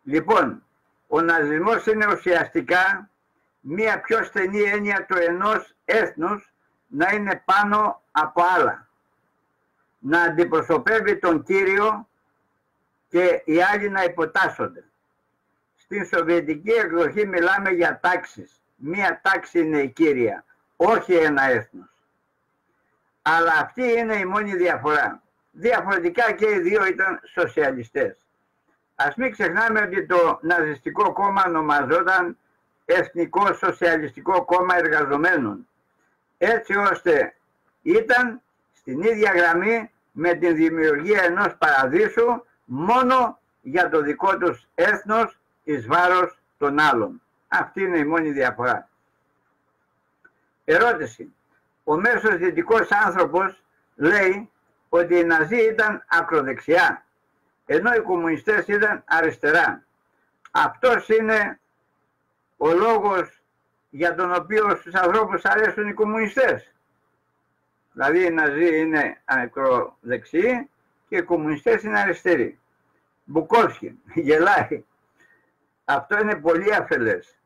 Λοιπόν, ο ναζισμός είναι ουσιαστικά μία πιο στενή έννοια του ενός έθνους να είναι πάνω από άλλα. Να αντιπροσωπεύει τον κύριο και οι άλλοι να υποτάσσονται. Στην σοβιετική εκδοχή μιλάμε για τάξεις. Μία τάξη είναι η κύρια, όχι ένα έθνος. Αλλά αυτή είναι η μόνη διαφορά. Διαφορετικά και οι δύο ήταν σοσιαλιστές. Ας μην ξεχνάμε ότι το ναζιστικό κόμμα ονομαζόταν Εθνικό Σοσιαλιστικό Κόμμα Εργαζομένων. Έτσι ώστε ήταν στην ίδια γραμμή με την δημιουργία ενός παραδείσου μόνο για το δικό τους έθνος εις βάρος των άλλων. Αυτή είναι η μόνη διαφορά. Ερώτηση. Ο μέσος δυτικός άνθρωπος λέει ότι οι Ναζί ήταν ακροδεξιά, ενώ οι κομμουνιστές ήταν αριστερά. Αυτός είναι ο λόγος για τον οποίο στους ανθρώπους αρέσουν οι κομμουνιστές. Δηλαδή οι Ναζί είναι ακροδεξιοί και οι κομμουνιστές είναι αριστεροί. Μπουκόφσκι γελάει. Αυτό είναι πολύ αφελές.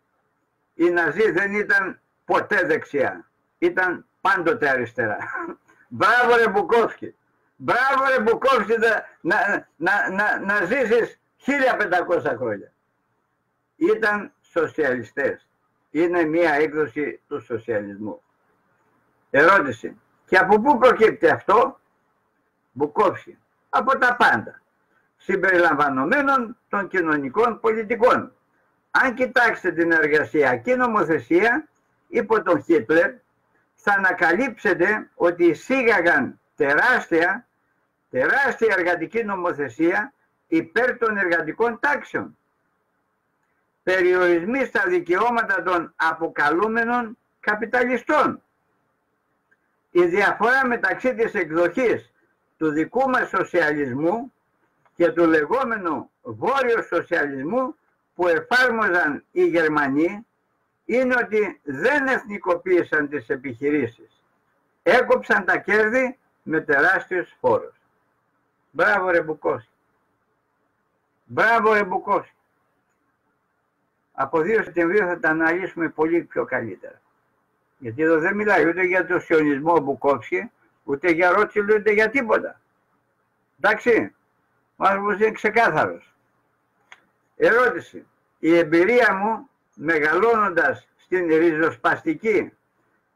Οι Ναζί δεν ήταν ποτέ δεξιά. Ήταν πάντοτε αριστερά. Μπράβο ρε Μπουκόφσκι. Μπράβο ρε Μπουκόφσκι να ζήσεις 1500 χρόνια. Ήταν σοσιαλιστές. Είναι μία έκδοση του σοσιαλισμού. Ερώτηση. Και από πού προκύπτει αυτό? Μπουκόφσκι. Από τα πάντα. Συμπεριλαμβανομένων των κοινωνικών πολιτικών. Αν κοιτάξετε την εργασιακή νομοθεσία υπό τον Χίτλερ, θα ανακαλύψετε ότι εισήγαγαν τεράστια εργατική νομοθεσία υπέρ των εργατικών τάξεων. Περιορισμοί στα δικαιώματα των αποκαλούμενων καπιταλιστών. Η διαφορά μεταξύ της εκδοχής του δικού μας σοσιαλισμού και του λεγόμενου βόρειο σοσιαλισμού που εφάρμοζαν οι Γερμανοί είναι ότι δεν εθνικοποίησαν τις επιχειρήσεις. Έκοψαν τα κέρδη με τεράστιους φόρους. Μπράβο ρε Μπουκόφσκι. Μπράβο ρε Μπουκόφσκι. Από 2 Σεπτεμβρίου θα τα αναλύσουμε πολύ πιο καλύτερα. Γιατί εδώ δεν μιλάει ούτε για το σιωνισμό Μπουκόφσκι, ούτε για Ρότσιλντ, ούτε για τίποτα. Εντάξει, ο άνθρωπος είναι ξεκάθαρος. Ερώτηση. Η εμπειρία μου μεγαλώνοντας στην ριζοσπαστική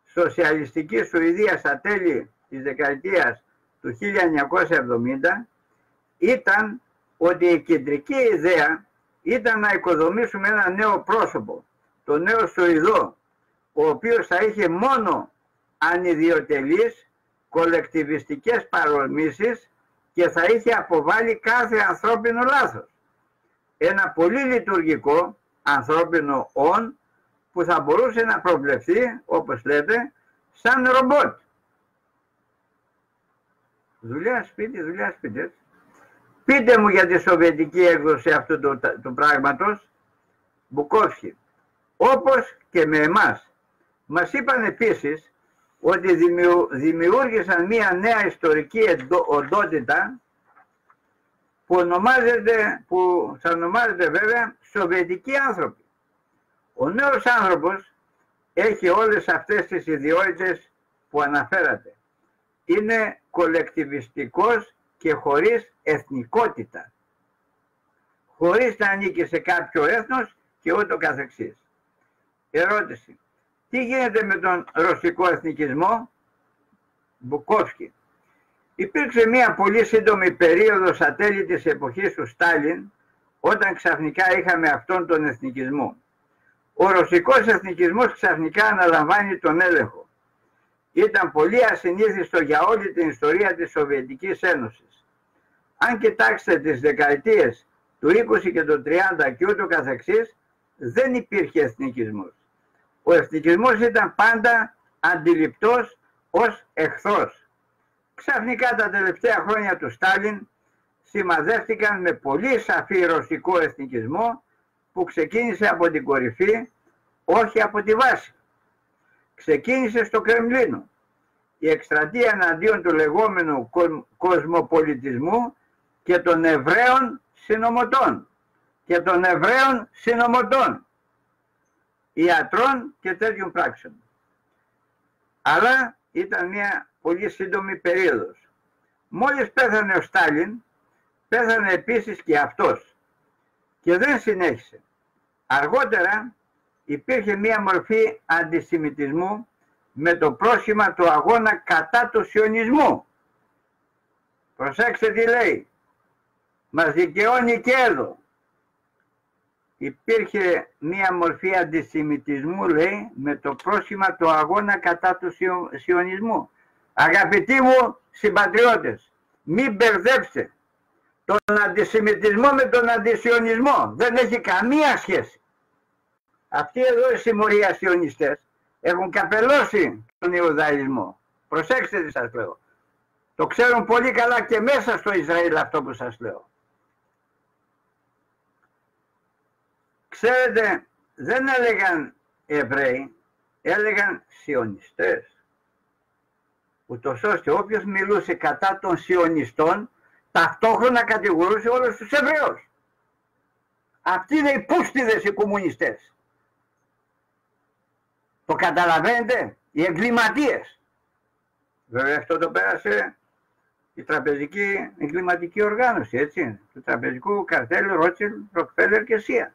σοσιαλιστική Σουηδία στα τέλη της δεκαετίας του 1970 ήταν ότι η κεντρική ιδέα ήταν να οικοδομήσουμε ένα νέο πρόσωπο, το νέο Σουηδό, ο οποίος θα είχε μόνο ανιδιοτελείς κολεκτιβιστικές παρορμήσεις και θα είχε αποβάλει κάθε ανθρώπινο λάθος. Ένα πολύ λειτουργικό ανθρώπινο «ον» που θα μπορούσε να προβλεφθεί, όπως λέτε, σαν ρομπότ. Δουλειά σπίτι, δουλειά σπίτι. Πείτε μου για τη σοβιετική έκδοση αυτού του πράγματος. Μπουκόφσκι. Όπως και με εμάς. Μας είπαν επίσης ότι δημιούργησαν μία νέα ιστορική οντότητα που θα ονομάζεται βέβαια σοβιετικοί άνθρωποι. Ο νέος άνθρωπος έχει όλες αυτές τις ιδιότητες που αναφέρατε. Είναι κολεκτιβιστικός και χωρίς εθνικότητα. Χωρίς να ανήκει σε κάποιο έθνος και ούτω καθεξής. Ερώτηση. Τι γίνεται με τον ρωσικό εθνικισμό? Μπουκόφσκι. Υπήρξε μια πολύ σύντομη περίοδος στα τέλη της εποχής του Στάλιν, όταν ξαφνικά είχαμε αυτόν τον εθνικισμό. Ο ρωσικός εθνικισμός ξαφνικά αναλαμβάνει τον έλεγχο. Ήταν πολύ ασυνήθιστο για όλη την ιστορία της Σοβιετικής Ένωσης. Αν κοιτάξετε τις δεκαετίες του 20 και του 30 και ούτω καθεξής, δεν υπήρχε εθνικισμός. Ο εθνικισμός ήταν πάντα αντιληπτός ως εχθρός. Ξαφνικά τα τελευταία χρόνια του Στάλιν σημαδεύτηκαν με πολύ σαφή ρωσικό εθνικισμό που ξεκίνησε από την κορυφή, όχι από τη βάση. Ξεκίνησε στο Κρεμλίνο. Η εκστρατεία εναντίον του λεγόμενου κοσμοπολιτισμού και των Εβραίων συνωμοτών, ιατρών και τέτοιων πράξεων. Αλλά ήταν μια πολύ σύντομη περίοδος. Μόλις πέθανε ο Στάλιν, πέθανε επίσης και αυτός και δεν συνέχισε. Αργότερα υπήρχε μια μορφή αντισημιτισμού με το πρόσχημα του αγώνα κατά του σιωνισμού. Προσέξτε τι λέει. Μας δικαιώνει και εδώ. Υπήρχε μία μορφή αντισημιτισμού, λέει, με το πρόσχημα του αγώνα κατά του σιωνισμού. Αγαπητοί μου συμπατριώτες, μην μπερδέψτε τον αντισημιτισμό με τον αντισιωνισμό. Δεν έχει καμία σχέση. Αυτοί εδώ οι συμμορία σιωνιστές έχουν καπελώσει τον Ιουδαϊσμό. Προσέξτε τι σας λέω. Το ξέρουν πολύ καλά και μέσα στο Ισραήλ αυτό που σας λέω. Ξέρετε, δεν έλεγαν Εβραίοι, έλεγαν σιωνιστές. Ούτως ώστε όποιος μιλούσε κατά των σιωνιστών, ταυτόχρονα κατηγορούσε όλους τους Εβραίους. Αυτοί είναι οι πούστιδες οι κομμουνιστές. Το καταλαβαίνετε, οι εγκληματίες. Βέβαια αυτό το πέρασε η τραπεζική εγκληματική οργάνωση, έτσι, του τραπεζικού καρτέλ Ρότσιλντ, Ροκφέλερ και Σία.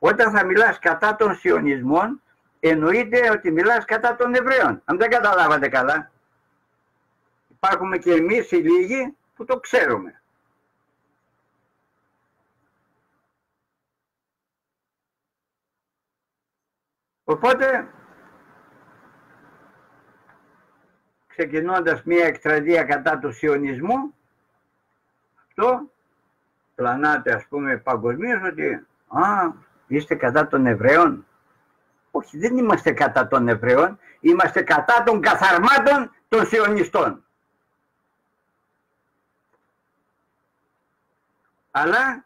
Όταν θα μιλάς κατά των σιωνισμών, εννοείται ότι μιλάς κατά των Εβραίων. Αν δεν καταλάβατε καλά, υπάρχουμε και εμείς οι λίγοι που το ξέρουμε. Οπότε, ξεκινώντας μια εκστρατεία κατά του σιωνισμού, αυτό πλανάται, ας πούμε, παγκοσμίως ότι είστε κατά των Εβραίων. Όχι, δεν είμαστε κατά των Εβραίων, είμαστε κατά των καθαρμάτων των σιωνιστών. Αλλά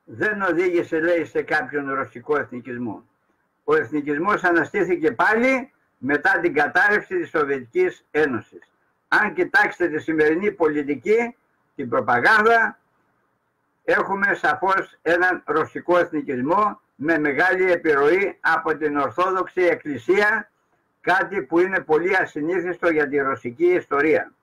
δεν οδήγησε, λέει, σε κάποιον ρωσικό εθνικισμό. Ο εθνικισμός αναστήθηκε πάλι μετά την κατάρρευση της Σοβιετικής Ένωσης. Αν κοιτάξετε τη σημερινή πολιτική, την προπαγάνδα, έχουμε σαφώς έναν ρωσικό εθνικισμό με μεγάλη επιρροή από την Ορθόδοξη Εκκλησία, κάτι που είναι πολύ ασυνήθιστο για τη ρωσική ιστορία.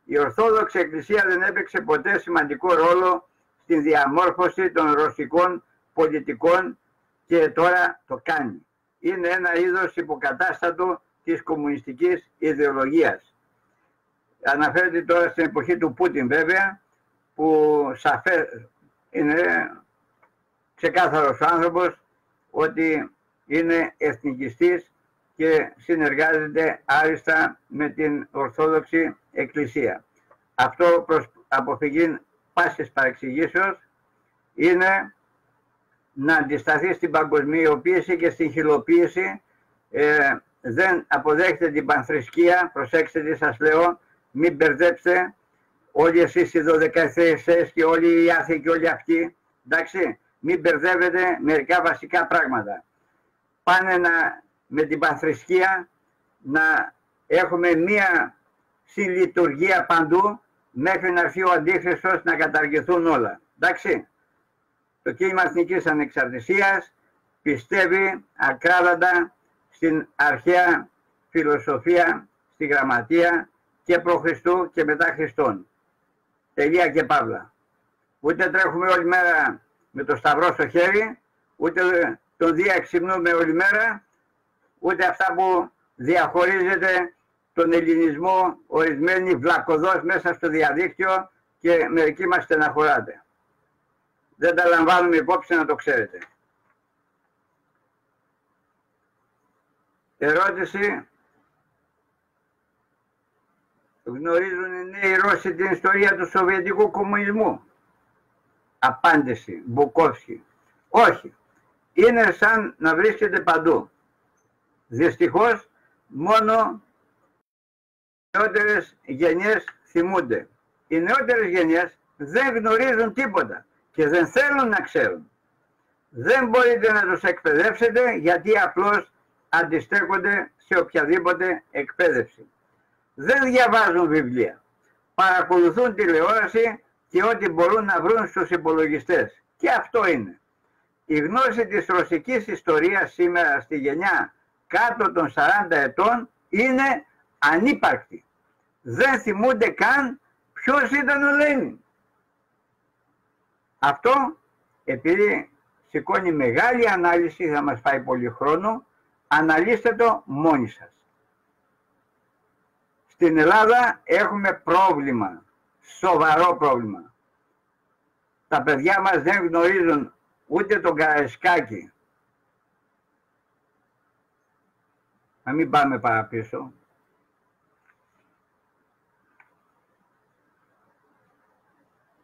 Η Ορθόδοξη Εκκλησία δεν έπαιξε ποτέ σημαντικό ρόλο στην διαμόρφωση των ρωσικών πολιτικών και τώρα το κάνει. Είναι ένα είδος υποκατάστατο της κομμουνιστικής ιδεολογίας. Αναφέρεται τώρα στην εποχή του Πούτιν βέβαια, που είναι ξεκάθαρος άνθρωπος ότι είναι εθνικιστής και συνεργάζεται άριστα με την Ορθόδοξη Εκκλησία. Αυτό προς αποφυγή πάσης παρεξηγήσεως είναι να αντισταθεί στην παγκοσμιοποίηση και στην χυλοποίηση. Δεν αποδέχεται την πανθρησκεία, προσέξτε τι σας λέω, μην μπερδέψτε όλοι εσείς οι 12 και όλοι οι άθεοι και όλοι αυτοί, εντάξει, μην μπερδεύετε μερικά βασικά πράγματα. Πάνε με την πανθρησκεία να έχουμε μία συλλειτουργία παντού μέχρι να έρθει ο Αντίχριστος να καταργηθούν όλα. Εντάξει. Το κίνημα Εθνικής Ανεξαρτησίας πιστεύει ακράδαντα στην αρχαία φιλοσοφία, στη γραμματεία και προ Χριστού και μετά Χριστόν. Τελεία και παύλα. Ούτε τρέχουμε όλη μέρα με το σταυρό στο χέρι, ούτε τον Δία ξυπνούμε όλη μέρα, ούτε αυτά που διαχωρίζεται τον ελληνισμό ορισμένοι βλακωδώς μέσα στο διαδίκτυο και μερικοί μας στεναχωράτε. Δεν τα λαμβάνουμε υπόψη, να το ξέρετε. Ερώτηση. Γνωρίζουν οι νέοι Ρώσοι την ιστορία του Σοβιετικού κομμουνισμού? Απάντηση. Μπουκόφσκι. Όχι. Είναι σαν να βρίσκεται παντού. Δυστυχώς μόνο οι νεότερες γενιές θυμούνται. Οι νεότερες γενιές δεν γνωρίζουν τίποτα και δεν θέλουν να ξέρουν. Δεν μπορείτε να τους εκπαιδεύσετε γιατί απλώς αντιστέκονται σε οποιαδήποτε εκπαίδευση. Δεν διαβάζουν βιβλία. Παρακολουθούν τηλεόραση και ό,τι μπορούν να βρουν στους υπολογιστές. Και αυτό είναι. Η γνώση της ρωσικής ιστορίας σήμερα στη γενιά κάτω των 40 ετών είναι ανύπαρκτη. Δεν θυμούνται καν ποιος ήταν ο Λένιν. Αυτό επειδή σηκώνει μεγάλη ανάλυση, θα μας φάει πολύ χρόνο, αναλύστε το μόνοι σας. Στην Ελλάδα έχουμε πρόβλημα, σοβαρό πρόβλημα. Τα παιδιά μας δεν γνωρίζουν ούτε τον Καραϊσκάκη. Να μην πάμε παραπίσω.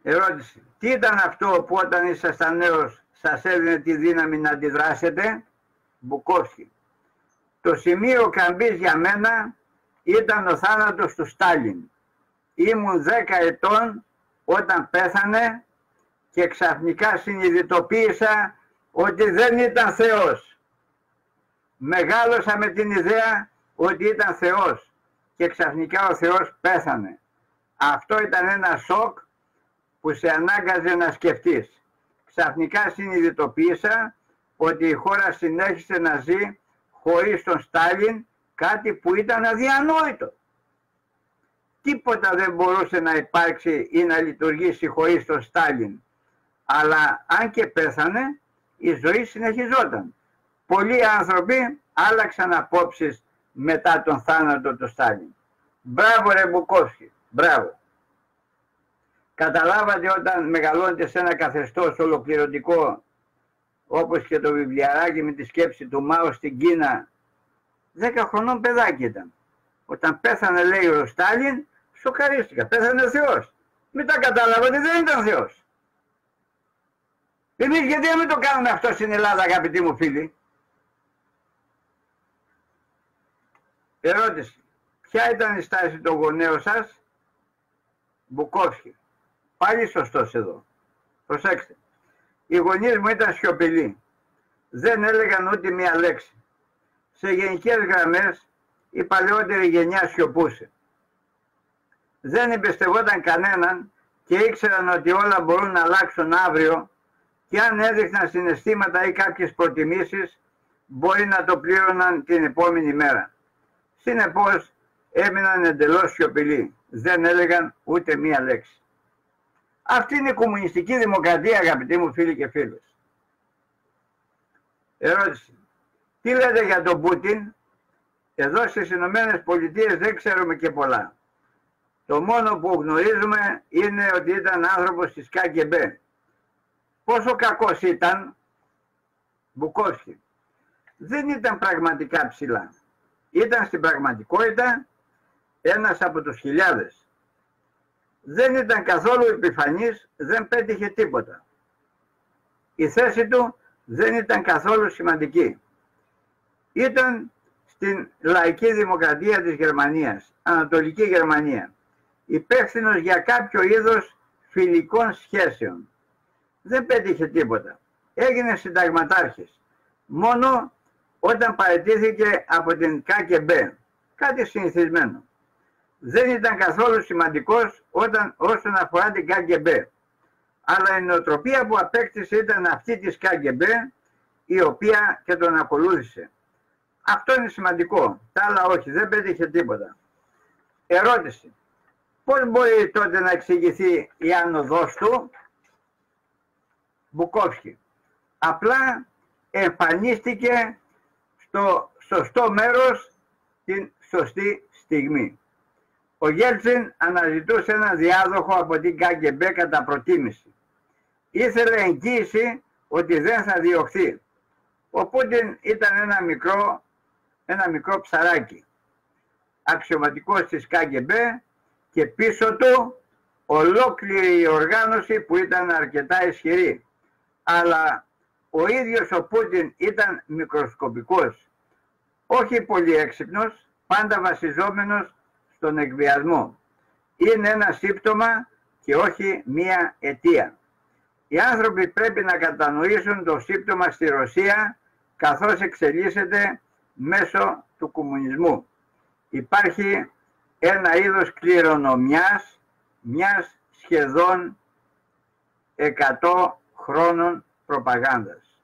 Ερώτηση. Τι ήταν αυτό που όταν ήσασταν νέος σας έδινε τη δύναμη να αντιδράσετε? Μπουκόφσκι. Το σημείο καμπής για μένα ήταν ο θάνατος του Στάλιν. Ήμουν 10 ετών όταν πέθανε και ξαφνικά συνειδητοποίησα ότι δεν ήταν Θεός. Μεγάλωσα με την ιδέα ότι ήταν Θεός και ξαφνικά ο Θεός πέθανε. Αυτό ήταν ένα σοκ που σε ανάγκαζε να σκεφτείς. Ξαφνικά συνειδητοποίησα ότι η χώρα συνέχισε να ζει χωρίς τον Στάλιν, κάτι που ήταν αδιανόητο. Τίποτα δεν μπορούσε να υπάρξει ή να λειτουργήσει χωρίς τον Στάλιν. Αλλά αν και πέθανε, η ζωή συνεχιζόταν. Πολλοί άνθρωποι άλλαξαν απόψεις μετά τον θάνατο του Στάλιν. Μπράβο ρε Μπουκόφσκι, μπράβο. Καταλάβατε όταν μεγαλώνετε σε ένα καθεστώς ολοκληρωτικό, όπως και το βιβλιαράκι με τη σκέψη του Μάο στην Κίνα, 10 χρονών παιδάκι ήταν. Όταν πέθανε, λέει, ο Στάλιν, σοκαρίστηκα. Πέθανε ο Θεός. Μετά κατάλαβα ότι δεν ήταν Θεός. Εμείς γιατί να μην το κάνουμε αυτό στην Ελλάδα, αγαπητοί μου φίλοι? Ερώτηση. Ποια ήταν η στάση των γονέων σας? Μπουκόφσκι. Πάλι σωστός εδώ. Προσέξτε. Οι γονείς μου ήταν σιωπηλοί. Δεν έλεγαν ούτε μία λέξη. Σε γενικές γραμμές η παλαιότερη γενιά σιωπούσε. Δεν εμπιστευόταν κανέναν και ήξεραν ότι όλα μπορούν να αλλάξουν αύριο και αν έδειχναν συναισθήματα ή κάποιες προτιμήσεις μπορεί να το πλήρωναν την επόμενη μέρα. Συνεπώς έμειναν εντελώς σιωπηλοί. Δεν έλεγαν ούτε μία λέξη. Αυτή είναι η κομμουνιστική δημοκρατία, αγαπητοί μου φίλοι και φίλες. Ερώτηση. Τι λέτε για τον Πούτιν? Εδώ στις Ηνωμένες Πολιτείες δεν ξέρουμε και πολλά. Το μόνο που γνωρίζουμε είναι ότι ήταν άνθρωπος της ΚΑΚΕΜΠΕ. Πόσο κακός ήταν? Μπουκόφσκι. Δεν ήταν πραγματικά ψηλά. Ήταν στην πραγματικότητα ένας από τους χιλιάδες. Δεν ήταν καθόλου επιφανής, δεν πέτυχε τίποτα. Η θέση του δεν ήταν καθόλου σημαντική. Ήταν στην λαϊκή δημοκρατία της Γερμανίας, Ανατολική Γερμανία, υπεύθυνος για κάποιο είδος φιλικών σχέσεων. Δεν πέτυχε τίποτα. Έγινε συνταγματάρχης. Μόνο όταν παραιτήθηκε από την ΚΑΚΕΜΠΕ. Κάτι συνηθισμένο. Δεν ήταν καθόλου σημαντικός όσον αφορά την ΚΑΚΕΜΠΕ. Αλλά η νοοτροπία που απέκτησε ήταν αυτή της ΚΑΚΕΜΠΕ, η οποία και τον ακολούθησε. Αυτό είναι σημαντικό. Τα άλλα όχι, δεν πέτυχε τίποτα. Ερώτηση. Πώς μπορεί τότε να εξηγηθεί η άνοδός του? Μπουκόφσκι. Απλά εμφανίστηκε στο σωστό μέρος την σωστή στιγμή. Ο Γέλτσιν αναζητούσε ένα διάδοχο από την ΚΑΓΚΕΜΠΕ κατά προτίμηση. Ήθελε εγγύηση ότι δεν θα διωχθεί. Ο Πούτιν ήταν ένα μικρό ψαράκι, αξιωματικός της ΚΑΓΚΕΜΠΕ, και πίσω του ολόκληρη η οργάνωση που ήταν αρκετά ισχυρή. Αλλά ο ίδιος ο Πούτιν ήταν μικροσκοπικός, όχι πολύ έξυπνος, πάντα βασιζόμενος στον εκβιασμό. Είναι ένα σύμπτωμα και όχι μία αιτία. Οι άνθρωποι πρέπει να κατανοήσουν το σύμπτωμα στη Ρωσία καθώς εξελίσσεται μέσω του κομμουνισμού. Υπάρχει ένα είδος κληρονομιάς μιας σχεδόν 100 χρόνων προπαγάνδας.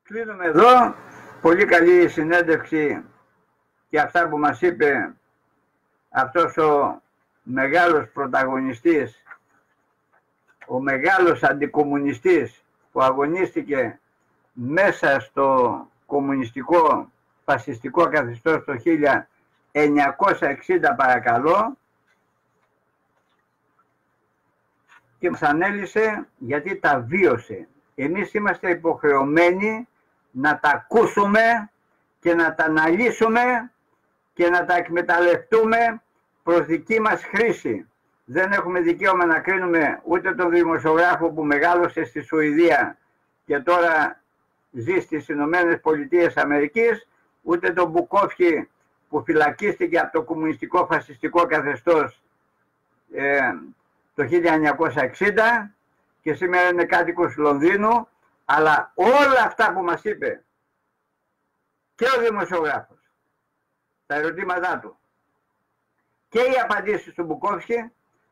Κλείνουμε εδώ. Πολύ καλή συνέντευξη και αυτά που μας είπε αυτός ο μεγάλος πρωταγωνιστής, ο μεγάλος αντικομμουνιστής που αγωνίστηκε μέσα στο κομμουνιστικό φασιστικό καθεστώς το 1960 παρακαλώ, και μας ανέλησε γιατί τα βίωσε. Εμείς είμαστε υποχρεωμένοι να τα ακούσουμε και να τα αναλύσουμε και να τα εκμεταλλευτούμε προς δική μας χρήση. Δεν έχουμε δικαίωμα να κρίνουμε ούτε τον δημοσιογράφο που μεγάλωσε στη Σουηδία και τώρα ζει στις Ηνωμένες Πολιτείες Αμερικής, ούτε τον Μπουκόφσκι που φυλακίστηκε από το κομμουνιστικό φασιστικό καθεστώς το 1960 και σήμερα είναι κάτοικος Λονδίνου, αλλά όλα αυτά που μας είπε και ο δημοσιογράφος, τα ερωτήματά του και οι απαντήσεις του Μπουκόφσκι,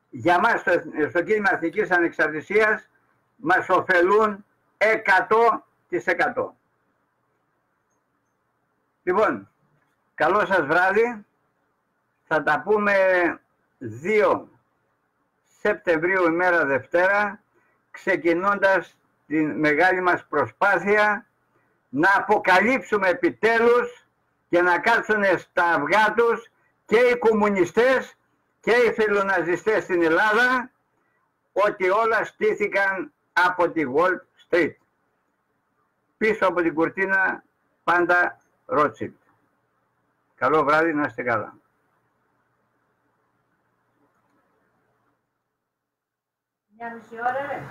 για μας στο κίνημα Εθνικής Ανεξαρτησίας μας ωφελούν 100%. Λοιπόν, καλό σας βράδυ. Θα τα πούμε 2 Σεπτεμβρίου ημέρα Δευτέρα, ξεκινώντας τη μεγάλη μας προσπάθεια να αποκαλύψουμε επιτέλους και να κάτσουν στα αυγά τους και οι κομμουνιστές και οι φιλοναζιστές στην Ελλάδα, ότι όλα στήθηκαν από τη Wall Street. Πίσω από την κουρτίνα πάντα Rothschild. Καλό βράδυ, να είστε καλά. Μια μισή ώρα, ρε.